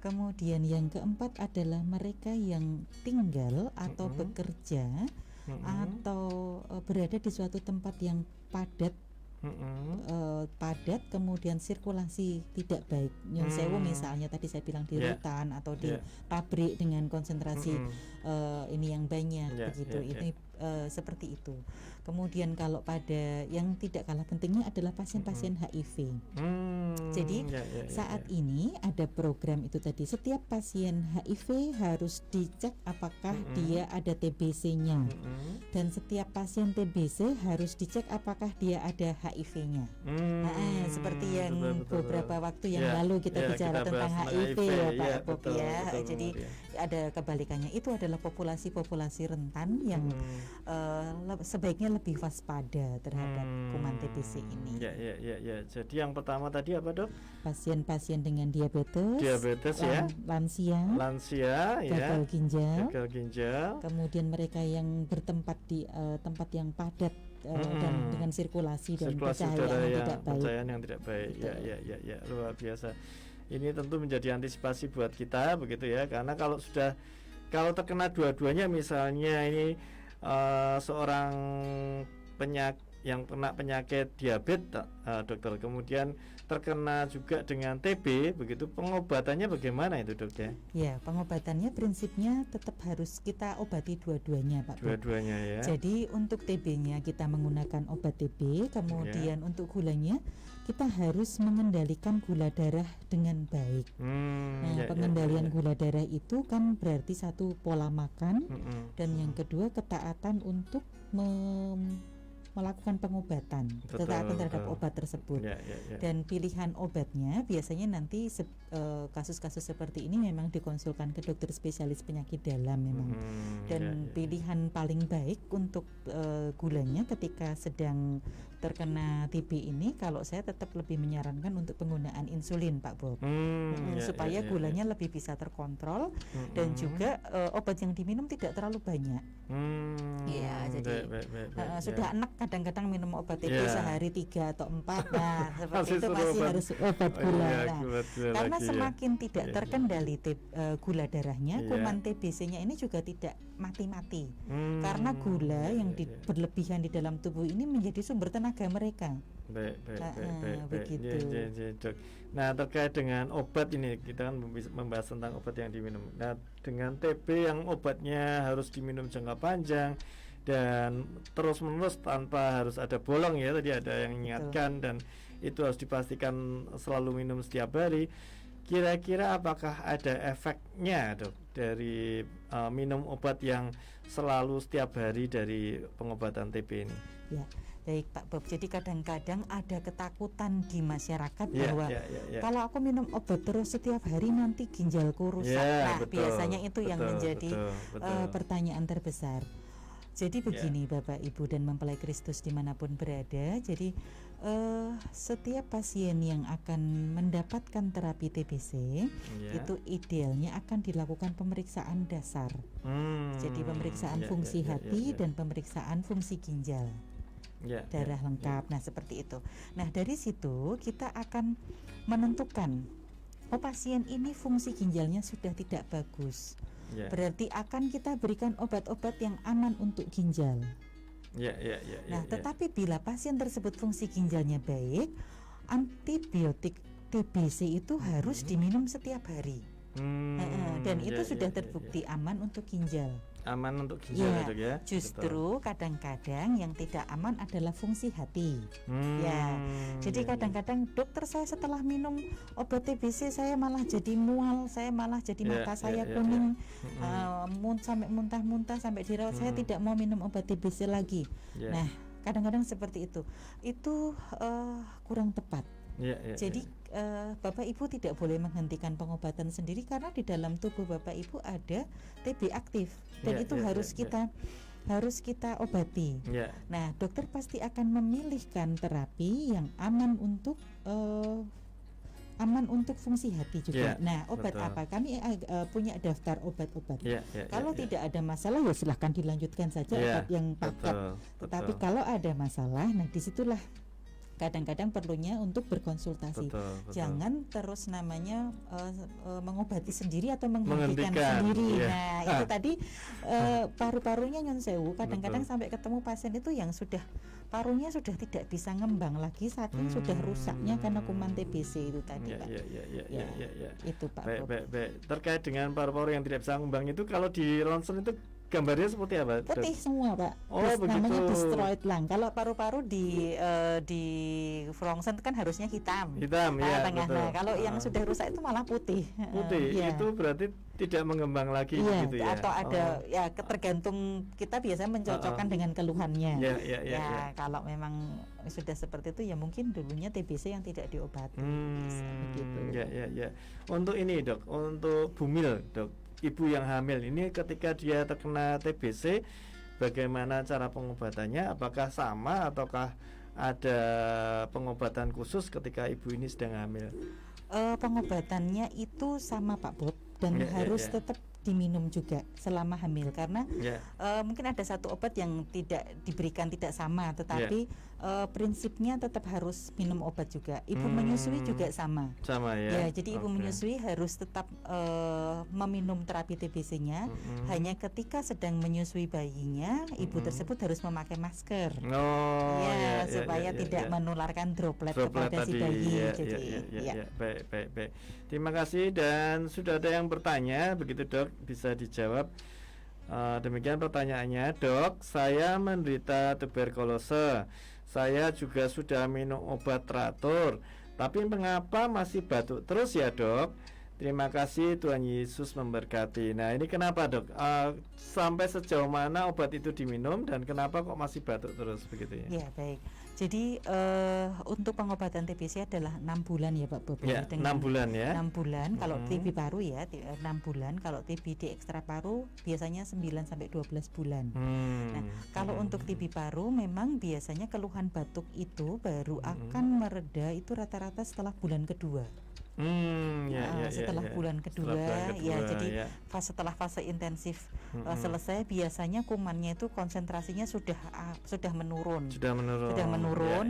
Kemudian yang keempat adalah mereka yang tinggal atau bekerja atau berada di suatu tempat yang padat, kemudian sirkulasi tidak baik. Nyun sewu misalnya tadi saya bilang di hutan atau di pabrik dengan konsentrasi ini yang banyak begitu. Ini seperti itu. Kemudian kalau pada yang tidak kalah pentingnya adalah pasien-pasien HIV. Jadi saat ini ada program itu tadi, setiap pasien HIV harus dicek apakah dia ada TBC-nya, dan setiap pasien TBC harus dicek apakah dia ada HIV-nya. Seperti yang beberapa waktu yang lalu kita bicara tentang HIV ya Pak Bob ya. Jadi ada kebalikannya, itu adalah populasi rentan yang sebaiknya lebih waspada terhadap kuman TBC ini. Jadi yang pertama tadi apa dok? Pasien-pasien dengan diabetes lansia, gagal ginjal, kemudian mereka yang bertempat di tempat yang padat dan dengan sirkulasi dan pencahayaan yang tidak baik. Ya, luar biasa. Ini tentu menjadi antisipasi buat kita begitu ya, karena kalau terkena dua-duanya, misalnya ini seorang yang kena penyakit diabetes, dokter, kemudian terkena juga dengan TB, begitu pengobatannya bagaimana itu dok ya? Ya, pengobatannya prinsipnya tetap harus kita obati dua-duanya Pak. Dua-duanya ya. Jadi untuk TB-nya kita menggunakan obat TB, kemudian untuk gulanya kita harus mengendalikan gula darah dengan baik. Pengendalian gula darah itu kan berarti satu, pola makan, dan yang kedua ketaatan untuk melakukan pengobatan, ketaatan terhadap obat tersebut. Dan pilihan obatnya biasanya nanti kasus-kasus seperti ini memang dikonsulkan ke dokter spesialis penyakit dalam memang. Dan pilihan paling baik untuk gulanya ketika sedang terkena TB ini, kalau saya tetap lebih menyarankan untuk penggunaan insulin Pak Bob, supaya gulanya lebih bisa terkontrol, dan juga obat yang diminum tidak terlalu banyak. Jadi sudah enak kadang-kadang minum obat TB sehari 3 atau 4, nah seperti itu masih harus obat gula. Karena semakin tidak terkendali gula darahnya, kuman TBC-nya ini juga tidak mati-mati, karena gula yang berlebihan di dalam tubuh ini menjadi sumber tenaga mereka. Begitu. Nah, terkait dengan obat ini, kita kan membahas tentang obat yang diminum. Nah, dengan TB yang obatnya harus diminum jangka panjang dan terus-menerus tanpa harus ada bolong ya, tadi ada yang mengingatkan, dan itu harus dipastikan selalu minum setiap hari. Kira-kira apakah ada efeknya dok dari minum obat yang selalu setiap hari dari pengobatan TB ini? Ya, baik Pak Bob. Jadi kadang-kadang ada ketakutan di masyarakat bahwa kalau aku minum obat terus setiap hari nanti ginjalku rusak. Nah, biasanya itu yang menjadi pertanyaan terbesar. Jadi begini Bapak Ibu dan mempelai Kristus dimanapun berada. Jadi setiap pasien yang akan mendapatkan terapi TBC itu idealnya akan dilakukan pemeriksaan dasar. Jadi pemeriksaan fungsi hati dan pemeriksaan fungsi ginjal. Darah lengkap. Nah, seperti itu. Nah, dari situ kita akan menentukan pasien ini fungsi ginjalnya sudah tidak bagus. Berarti akan kita berikan obat-obat yang aman untuk ginjal. Nah, tetapi bila pasien tersebut fungsi ginjalnya baik, antibiotik TBC itu harus diminum setiap hari. Dan itu sudah terbukti aman untuk ginjal. Aman untuk ginjal ya, Dok, ya. Justru kadang-kadang yang tidak aman adalah fungsi hati. Jadi kadang-kadang dokter, saya setelah minum obat TBC saya malah jadi mual, saya malah jadi mata saya kuning, sampai muntah-muntah, sampai dirawat. Saya tidak mau minum obat TBC lagi. Nah, kadang-kadang seperti itu. Itu kurang tepat. Jadi Bapak Ibu tidak boleh menghentikan pengobatan sendiri karena di dalam tubuh Bapak Ibu ada TB aktif dan itu harus kita obati. Nah, dokter pasti akan memilihkan terapi yang aman untuk fungsi hati juga. Nah, obat apa? Kami punya daftar obat-obat. Kalau tidak ada masalah ya silahkan dilanjutkan saja obat yang paket. Tetapi kalau ada masalah, nah disitulah kadang-kadang perlunya untuk berkonsultasi. Jangan terus namanya mengobati sendiri atau menghentikan sendiri. Nah, itu tadi paru-parunya nyun sewu. Kadang-kadang sampai ketemu pasien itu yang sudah parunya sudah tidak bisa ngembang lagi saking sudah rusaknya karena kuman TBC itu tadi, Pak. Itu Pak. Baik. Terkait dengan paru-paru yang tidak bisa ngembang itu kalau di ronsen itu gambarnya seperti apa? Putih semua, Pak. Namanya destroyed lung. Kalau paru-paru di ronsen kan harusnya hitam. Tengah. Nah, kalau yang sudah rusak itu malah putih. Itu berarti tidak mengembang lagi gitu ya. Atau ada tergantung, kita biasanya mencocokkan dengan keluhannya. Kalau memang sudah seperti itu ya mungkin dulunya TBC yang tidak diobati. Begitu. Untuk ini, Dok, untuk bumil, Dok, ibu yang hamil ini ketika dia terkena TBC, bagaimana cara pengobatannya? Apakah sama ataukah ada pengobatan khusus ketika ibu ini sedang hamil? Pengobatannya itu sama Pak Bob dan harus tetap diminum juga selama hamil karena mungkin ada satu obat yang tidak diberikan tidak sama, tetapi prinsipnya tetap harus minum obat juga. Ibu menyusui juga sama ya. Jadi ibu menyusui harus tetap meminum terapi TBC-nya. Hanya ketika sedang menyusui bayinya, ibu tersebut harus memakai masker supaya tidak menularkan droplet kepada si bayi. Baik. Terima kasih. Dan sudah ada yang bertanya, begitu Dok, bisa dijawab. Demikian pertanyaannya, Dok, saya menderita tuberkulose. Saya juga sudah minum obat teratur, tapi mengapa masih batuk terus ya, Dok? Terima kasih, Tuhan Yesus memberkati. Nah, ini kenapa, Dok? Sampai sejauh mana obat itu diminum dan kenapa kok masih batuk terus begitu ya? Ya, baik. Jadi untuk pengobatan TBC adalah 6 bulan ya Pak Bob. 6 bulan ya. 6 bulan kalau TB paru ya 6 bulan, kalau TBD ekstra paru biasanya 9 sampai 12 bulan. Nah, kalau untuk TB paru memang biasanya keluhan batuk itu baru akan mereda itu rata-rata setelah bulan kedua. Setelah bulan kedua, jadi setelah fase intensif selesai, biasanya kumannya itu konsentrasinya sudah menurun.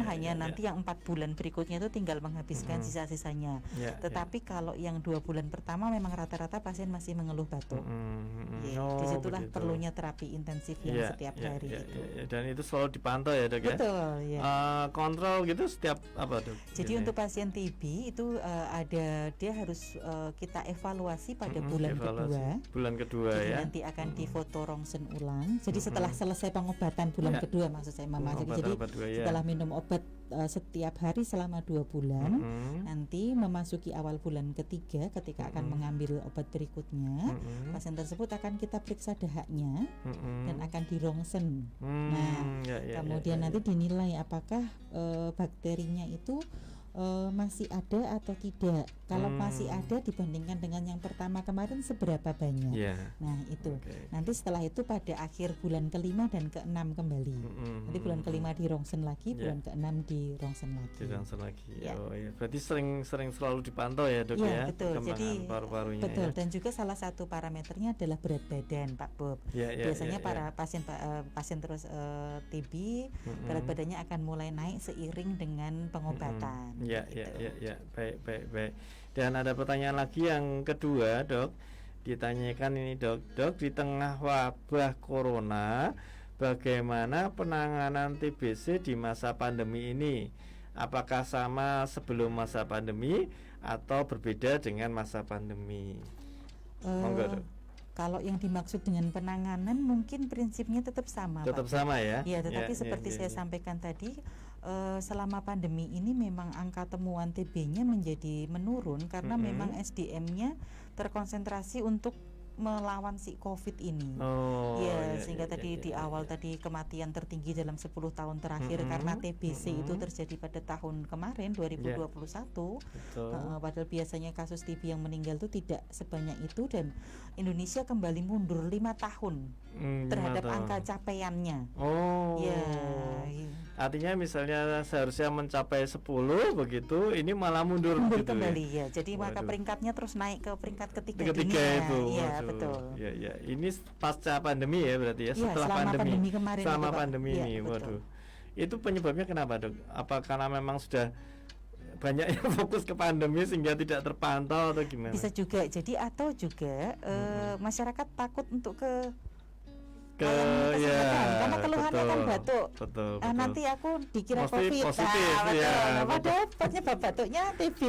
Hanya nanti yang 4 bulan berikutnya itu tinggal menghabiskan sisa-sisanya. Tetapi kalau yang 2 bulan pertama memang rata-rata pasien masih mengeluh batuk. Disitulah perlunya terapi intensif yang setiap hari. Dan itu selalu dipantau ya, Dok ya. Betul. Kontrol gitu setiap apa, Dok? Jadi untuk pasien TB itu ada dia harus kita evaluasi pada bulan kedua. Bulan kedua Jadi ya. nanti akan difoto rongsen ulang. Jadi setelah selesai pengobatan bulan kedua maksud saya Mama. Jadi setelah minum obat setiap hari selama 2 bulan, nanti memasuki awal bulan ketiga ketika akan mengambil obat berikutnya, pasien tersebut akan kita periksa dahaknya dan akan dirongsen. Kemudian nanti dinilai apakah bakterinya itu masih ada atau tidak. Kalau masih ada dibandingkan dengan yang pertama kemarin seberapa banyak. Nah itu nanti setelah itu pada akhir bulan kelima dan keenam kembali. Nanti bulan kelima dirongsen lagi, bulan keenam dirongsen lagi. Oh ya, berarti sering selalu dipantau ya dok ya. Betul. Jadi paru-parunya. Betul. Dan juga salah satu parameternya adalah berat badan Pak Bob. Biasanya para pasien terus TB berat badannya akan mulai naik seiring dengan pengobatan. Baik. Dan ada pertanyaan lagi yang kedua dok, ditanyakan ini dok, di tengah wabah corona bagaimana penanganan TBC di masa pandemi ini? Apakah sama sebelum masa pandemi atau berbeda dengan masa pandemi? Monggo dok. Kalau yang dimaksud dengan penanganan mungkin prinsipnya tetap sama. Tetap sama ya? Ya, tetapi seperti saya sampaikan tadi, selama pandemi ini memang angka temuan TB-nya menjadi menurun karena memang SDM-nya terkonsentrasi untuk melawan si COVID ini. Sehingga tadi di awal tadi kematian tertinggi dalam 10 tahun terakhir karena TBC itu terjadi pada tahun kemarin 2021. Padahal biasanya kasus TB yang meninggal itu tidak sebanyak itu dan Indonesia kembali mundur 5 tahun terhadap angka capaiannya. Artinya misalnya seharusnya mencapai 10 begitu, ini malah mundur gitu kembali ya. Jadi maka peringkatnya terus naik ke peringkat ketiga itu. Iya, betul. Ya. Ini pasca pandemi ya berarti ya, setelah pandemi kemarin selama pandemi ini. Betul. Itu penyebabnya kenapa dok? Apa karena memang sudah banyak yang fokus ke pandemi sehingga tidak terpantau atau gimana? Bisa juga. Jadi atau juga masyarakat takut untuk ke karena keluhannya kan batuk. Betul. Nanti aku dikira positif, COVID. Padahal penyebab batuknya TB.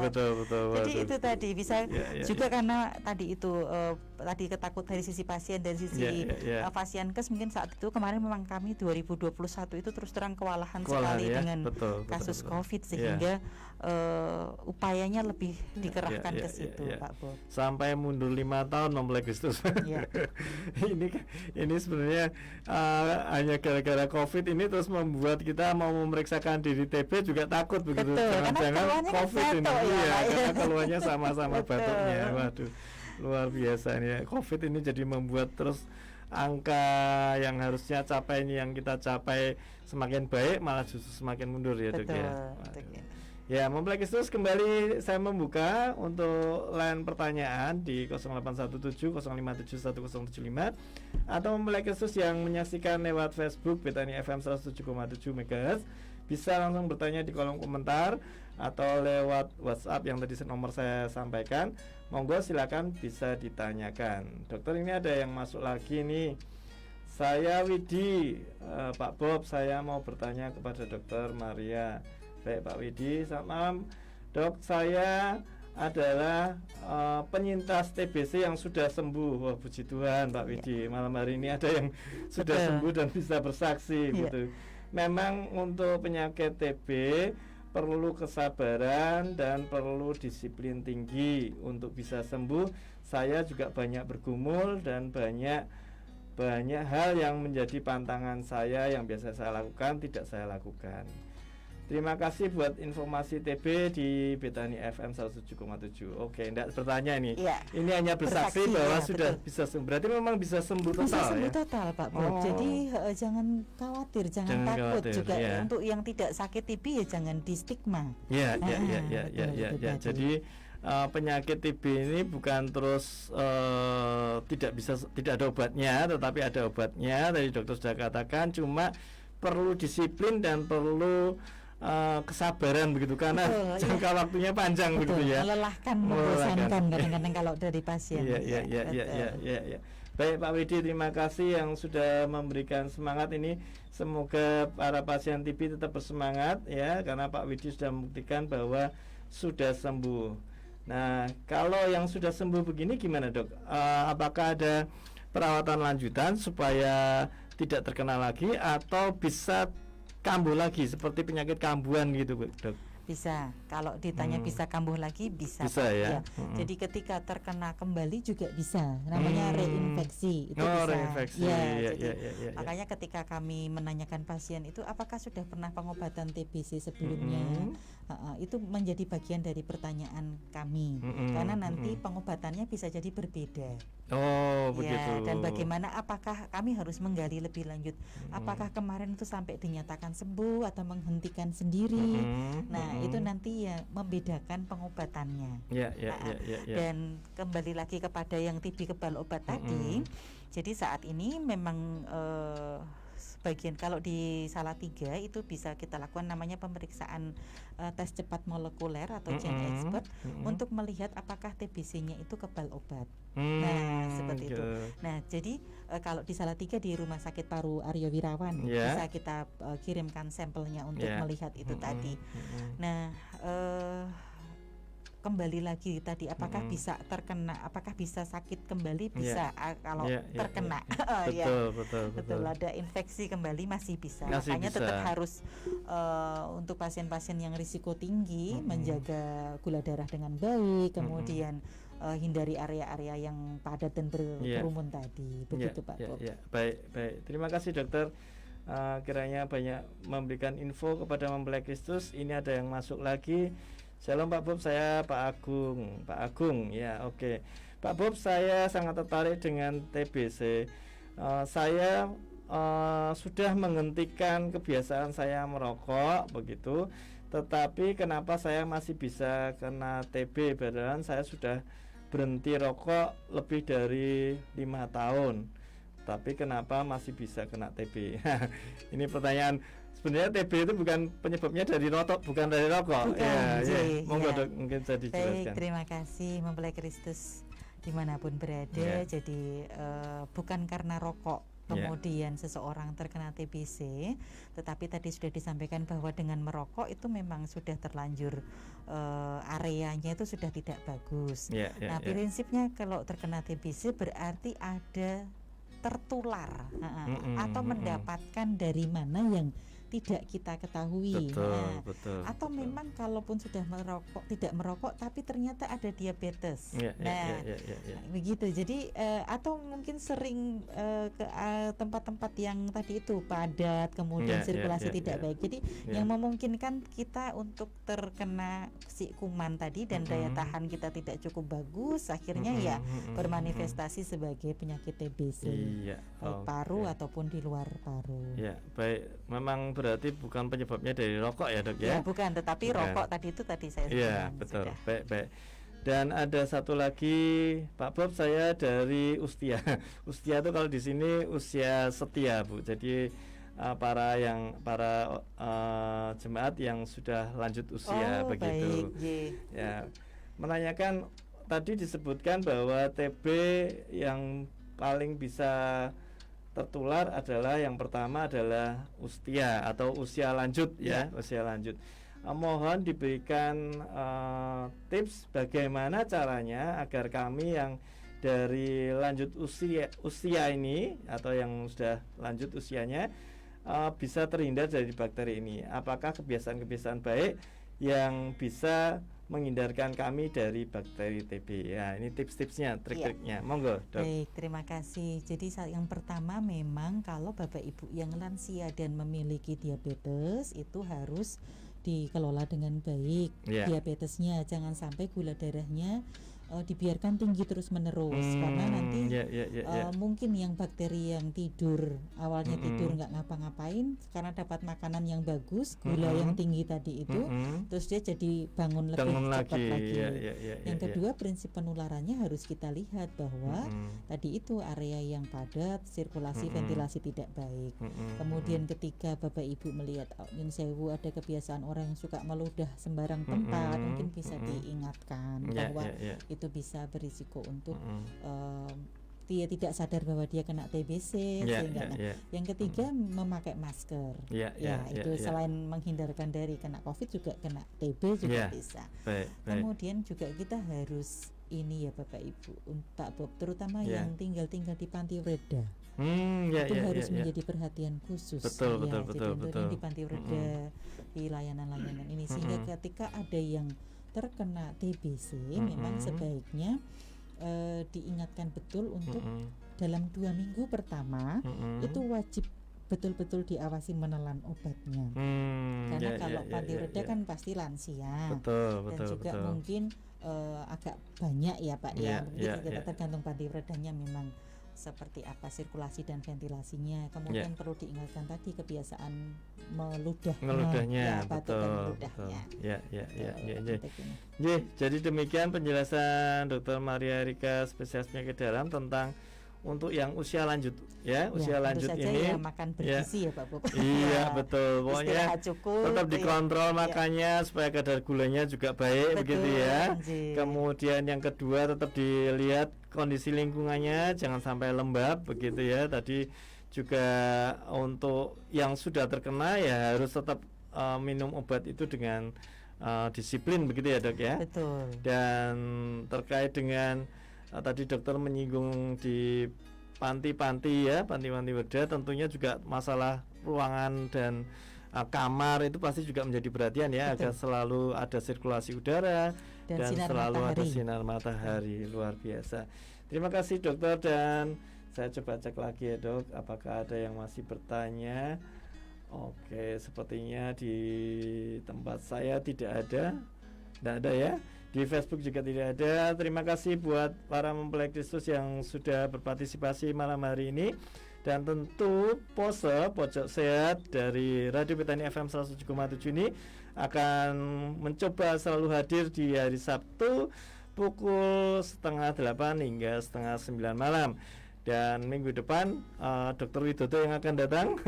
Betul. Jadi itu tadi bisa juga karena tadi itu tadi ketakut dari sisi pasien, dari sisi Pasienkes mungkin saat itu kemarin memang kami 2021 itu terus terang kewalahan sekali dengan kasus COVID sehingga upayanya lebih dikerahkan ke situ Pak Bob. Sampai mundur 5 tahun memulai Agustus. Ini sebenarnya hanya gara-gara COVID ini terus membuat kita mau memeriksakan diri TB juga takut begitu. Jangan-jangan COVID ini karena keluarnya sama-sama batuknya. Waduh, luar biasa nih. COVID ini jadi membuat terus angka yang harusnya capai ini yang kita capai semakin baik malah justru semakin mundur ya dok ya. Ya, Mempelai Kristus kembali saya membuka untuk line pertanyaan di 081705710075 atau Mempelai Kristus yang menyaksikan lewat Facebook Betani FM 107,7 MHz bisa langsung bertanya di kolom komentar atau lewat WhatsApp yang tadi nomor saya sampaikan. Monggo silakan bisa ditanyakan. Dokter, ini ada yang masuk lagi nih. Saya Widi, Pak Bob, saya mau bertanya kepada Dokter Maria. Baik Pak Widi, selamat malam dok. Saya adalah penyintas TBC yang sudah sembuh. Wah, puji Tuhan Pak Widi, malam hari ini ada yang sudah sembuh dan bisa bersaksi gitu. Memang untuk penyakit TB perlu kesabaran dan perlu disiplin tinggi untuk bisa sembuh. Saya juga banyak bergumul dan banyak hal yang menjadi pantangan saya yang biasa saya lakukan tidak saya lakukan. Terima kasih buat informasi TB di Betani FM 107,7. Oke, enggak bertanya ini. Ini hanya bersaksi bahwa sudah bisa sembuh. Berarti memang bisa sembuh total. Bisa sembuh total, Pak Bob. Jadi jangan khawatir, jangan takut juga. Untuk yang tidak sakit TB ya jangan di stigma. Ya. Jadi penyakit TB ini bukan terus tidak ada obatnya, tetapi ada obatnya. Tadi dokter sudah katakan, cuma perlu disiplin dan perlu kesabaran begitu karena jangka waktunya panjang begitu ya. Melelahkan, membosankan kadang-kadang kalau dari pasien. Iya. Baik Pak Widi, terima kasih yang sudah memberikan semangat ini. Semoga para pasien TB tetap bersemangat ya, karena Pak Widi sudah membuktikan bahwa sudah sembuh. Nah, kalau yang sudah sembuh begini gimana, Dok? Apakah ada perawatan lanjutan supaya tidak terkena lagi atau bisa kambuh lagi seperti penyakit kambuhan gitu, Dok? Bisa. Kalau ditanya bisa kambuh lagi, bisa. Bisa, Pak. ya. Jadi ketika terkena kembali juga bisa. Namanya reinfeksi. Itu bisa. Reinfeksi. Ya, Ya, jadi ya. makanya ketika kami menanyakan pasien itu apakah sudah pernah pengobatan TBC sebelumnya, itu menjadi bagian dari pertanyaan kami. Karena nanti pengobatannya bisa jadi berbeda. Oh, Ya, begitu. dan bagaimana apakah kami harus menggali lebih lanjut? Apakah kemarin itu sampai dinyatakan sembuh atau menghentikan sendiri? Nah, itu nanti ya membedakan pengobatannya. Ya. Dan kembali lagi kepada yang TB kebal obat tadi. Jadi saat ini memang sebagian kalau di Salatiga itu bisa kita lakukan namanya pemeriksaan tes cepat molekuler atau GenExpert untuk melihat apakah TBC-nya itu kebal obat. Nah, seperti itu. Nah, jadi kalau di Salatiga di Rumah Sakit Paru Aryo Wirawan bisa kita kirimkan sampelnya untuk melihat itu tadi. Nah, kembali lagi tadi apakah bisa terkena, apakah bisa sakit kembali, bisa kalau terkena. Betul, ada infeksi kembali masih bisa. Makanya tetap harus untuk pasien-pasien yang risiko tinggi menjaga gula darah dengan baik, kemudian hindari area-area yang padat dan berkerumun tadi. Begitu Pak Bob. Baik. Terima kasih dokter. Kiranya banyak memberikan info kepada mempelai Kristus. Ini ada yang masuk lagi. Shalom Pak Bob, saya Pak Agung. Ya, oke. Pak Bob, saya sangat tertarik dengan TBC. Saya sudah menghentikan kebiasaan saya merokok begitu. Tetapi kenapa saya masih bisa kena TB? Padahal saya sudah berhenti rokok lebih dari 5 tahun. Tapi kenapa masih bisa kena TB? Ini pertanyaan. Sebenarnya TB itu bukan penyebabnya dari rokok, bukan dari rokok. Monggo Dok, mungkin bisa dijelaskan. Baik, terima kasih mempelai Kristus dimanapun berada. Jadi bukan karena rokok kemudian seseorang terkena TBC, tetapi tadi sudah disampaikan bahwa dengan merokok itu memang sudah terlanjur areanya itu sudah tidak bagus. Nah, prinsipnya kalau terkena TBC berarti ada tertular atau mendapatkan dari mana yang tidak kita ketahui. Betul. Atau memang kalaupun sudah tidak merokok tapi ternyata ada diabetes. Begitu. Jadi atau mungkin sering ke tempat-tempat yang tadi itu padat, kemudian sirkulasi tidak baik. Jadi yang memungkinkan kita untuk terkena si kuman tadi dan daya tahan kita tidak cukup bagus, akhirnya bermanifestasi sebagai penyakit TBC. Baik paru ataupun di luar paru. Baik. Memang berarti bukan penyebabnya dari rokok ya Dok ya? Bukan, tetapi rokok tadi saya sebutkan. Betul. Baik. Dan ada satu lagi Pak Bob, saya dari Ustia. Ustia itu kalau di sini usia setia Bu. Jadi para jemaat yang sudah lanjut usia begitu. Ya, menanyakan tadi disebutkan bahwa TB yang paling bisa tertular adalah yang pertama adalah usia atau usia lanjut usia lanjut. Mohon diberikan tips bagaimana caranya agar kami yang dari lanjut usia ini atau yang sudah lanjut usianya bisa terhindar dari bakteri ini. Apakah kebiasaan-kebiasaan baik yang bisa menghindarkan kami dari bakteri TB. Ya, ini tips-tipsnya, trik-triknya. Monggo, Dok. Baik, terima kasih. Jadi yang pertama memang kalau Bapak Ibu yang lansia dan memiliki diabetes itu harus dikelola dengan baik diabetesnya. Jangan sampai gula darahnya dibiarkan tinggi terus menerus karena nanti mungkin yang bakteri yang tidur awalnya tidur nggak ngapa-ngapain karena dapat makanan yang bagus, gula yang tinggi tadi itu terus dia jadi bangun lebih cepat lagi. Yang kedua, prinsip penularannya harus kita lihat bahwa tadi itu area yang padat, sirkulasi ventilasi tidak baik. Kemudian ketika Bapak Ibu melihat nyun sewu ada kebiasaan orang yang suka meludah sembarang tempat, mungkin bisa diingatkan bahwa itu bisa berisiko untuk dia tidak sadar bahwa dia kena TBC. Sehingga yang ketiga memakai masker. Itu selain menghindarkan dari kena COVID juga kena TB juga bisa. Kemudian juga kita harus ini ya Bapak Ibu, Pak Bob, terutama yang tinggal di Panti Werda. Itu harus menjadi perhatian khusus. Betul. Di Panti Werda, di layanan-layanan ini, sehingga ketika ada yang terkena TBC, memang sebaiknya diingatkan betul untuk dalam 2 minggu pertama itu wajib betul-betul diawasi menelan obatnya. Karena kalau Panti Werda kan pasti lansia, dan juga mungkin agak banyak ya Pak ya. Kita tergantung Panti Werdanya memang seperti apa sirkulasi dan ventilasinya. Kemudian perlu diingatkan tadi kebiasaan meludahnya, batuk dan meludahnya. Jadi demikian penjelasan Dr. Maria Erika, spesialis penyakit dalam, tentang untuk yang usia lanjut usia lanjut ini makan bergizi ya Pak Bob. Betul. Pokoknya cukup, tetap dikontrol makannya supaya kadar gulanya juga baik, begitu ya. Kemudian yang kedua tetap dilihat kondisi lingkungannya, jangan sampai lembab, begitu ya. Tadi juga untuk yang sudah terkena ya harus tetap minum obat itu dengan disiplin, begitu ya Dok ya. Betul. Dan terkait dengan tadi dokter menyinggung di panti-panti Werda, tentunya juga masalah ruangan dan kamar itu pasti juga menjadi perhatian ya. Agar selalu ada sirkulasi udara dan selalu ada sinar matahari. Luar biasa. Terima kasih dokter, dan saya coba cek lagi ya Dok, apakah ada yang masih bertanya. Oke, sepertinya di tempat saya tidak ada ya. Di Facebook juga tidak ada. Terima kasih buat para mempelai Kristus yang sudah berpartisipasi malam hari ini. Dan tentu Pose Pojok Sehat dari Radio Betani FM 107,7 ini akan mencoba selalu hadir di hari Sabtu pukul 7:30 hingga 8:30 malam. Dan minggu depan Dr. Widodo yang akan datang.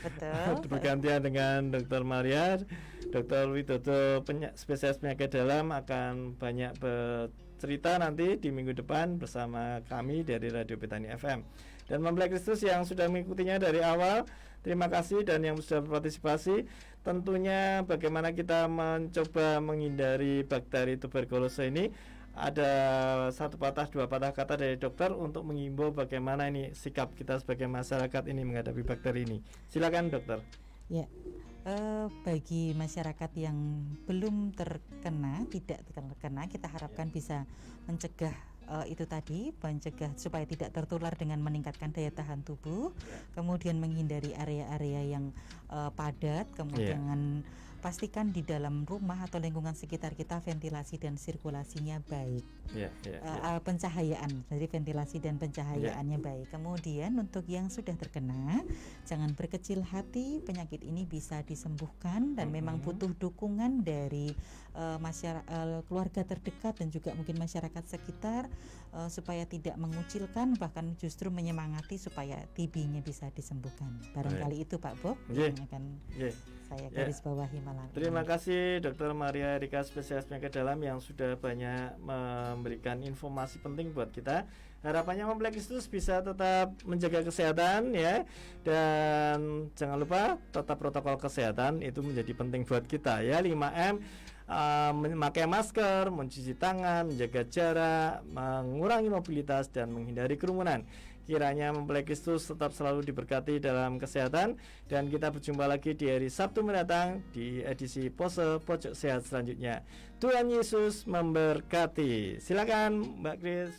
Betul. Bergantian dengan Dr. Maria. Dr. Widodo spesialis penyakit dalam akan banyak bercerita nanti di minggu depan bersama kami dari Radio Betani FM. Dan mempelai Kristus yang sudah mengikutinya dari awal, terima kasih, dan yang sudah berpartisipasi. Tentunya bagaimana kita mencoba menghindari bakteri tuberkulosis ini, ada 1 patah 2 patah kata dari dokter untuk mengimbau bagaimana ini sikap kita sebagai masyarakat ini menghadapi bakteri ini. Silakan dokter. Ya, bagi masyarakat yang belum tidak terkena, kita harapkan bisa mencegah itu tadi, mencegah supaya tidak tertular dengan meningkatkan daya tahan tubuh, kemudian menghindari area-area yang padat, kemudian pastikan di dalam rumah atau lingkungan sekitar kita ventilasi dan sirkulasinya baik. Pencahayaan, jadi ventilasi dan pencahayaannya baik. Kemudian untuk yang sudah terkena, jangan berkecil hati, penyakit ini bisa disembuhkan dan memang butuh dukungan dari keluarga terdekat dan juga mungkin masyarakat sekitar supaya tidak mengucilkan, bahkan justru menyemangati supaya TB-nya bisa disembuhkan. Barangkali itu Pak Bob yang akan saya garis bawahi malam. Terima kasih Dr. Maria Erika, spesialis penyakit dalam yang sudah banyak memberikan informasi penting buat kita. Harapannya mempelai Kristus bisa tetap menjaga kesehatan ya, dan jangan lupa tetap protokol kesehatan itu menjadi penting buat kita ya. 5M, memakai masker, mencuci tangan, menjaga jarak, mengurangi mobilitas dan menghindari kerumunan. Kiranya mempelai Kristus tetap selalu diberkati dalam kesehatan, dan kita berjumpa lagi di hari Sabtu mendatang di edisi Pose Pojok Sehat selanjutnya. Tuhan Yesus memberkati. Silakan Mbak Kris.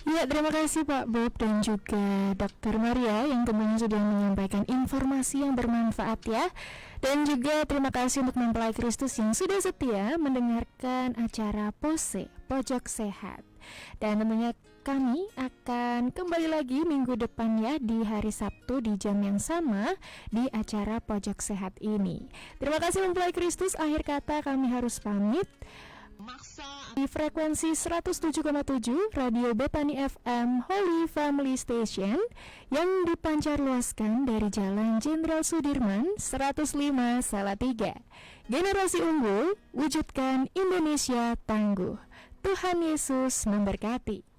Ya, terima kasih Pak Bob dan juga Dr. Maria yang kemudian sudah menyampaikan informasi yang bermanfaat ya. Dan juga terima kasih untuk mempelai Kristus yang sudah setia mendengarkan acara Pose Pojok Sehat. Dan tentunya kami akan kembali lagi minggu depan ya, di hari Sabtu di jam yang sama di acara Pojok Sehat ini. Terima kasih mempelai Kristus. Akhir kata kami harus pamit. Di frekuensi 107,7 Radio Betani FM Holy Family Station yang dipancarluaskan dari Jalan Jenderal Sudirman 105 Salatiga. Generasi unggul, wujudkan Indonesia tangguh. Tuhan Yesus memberkati.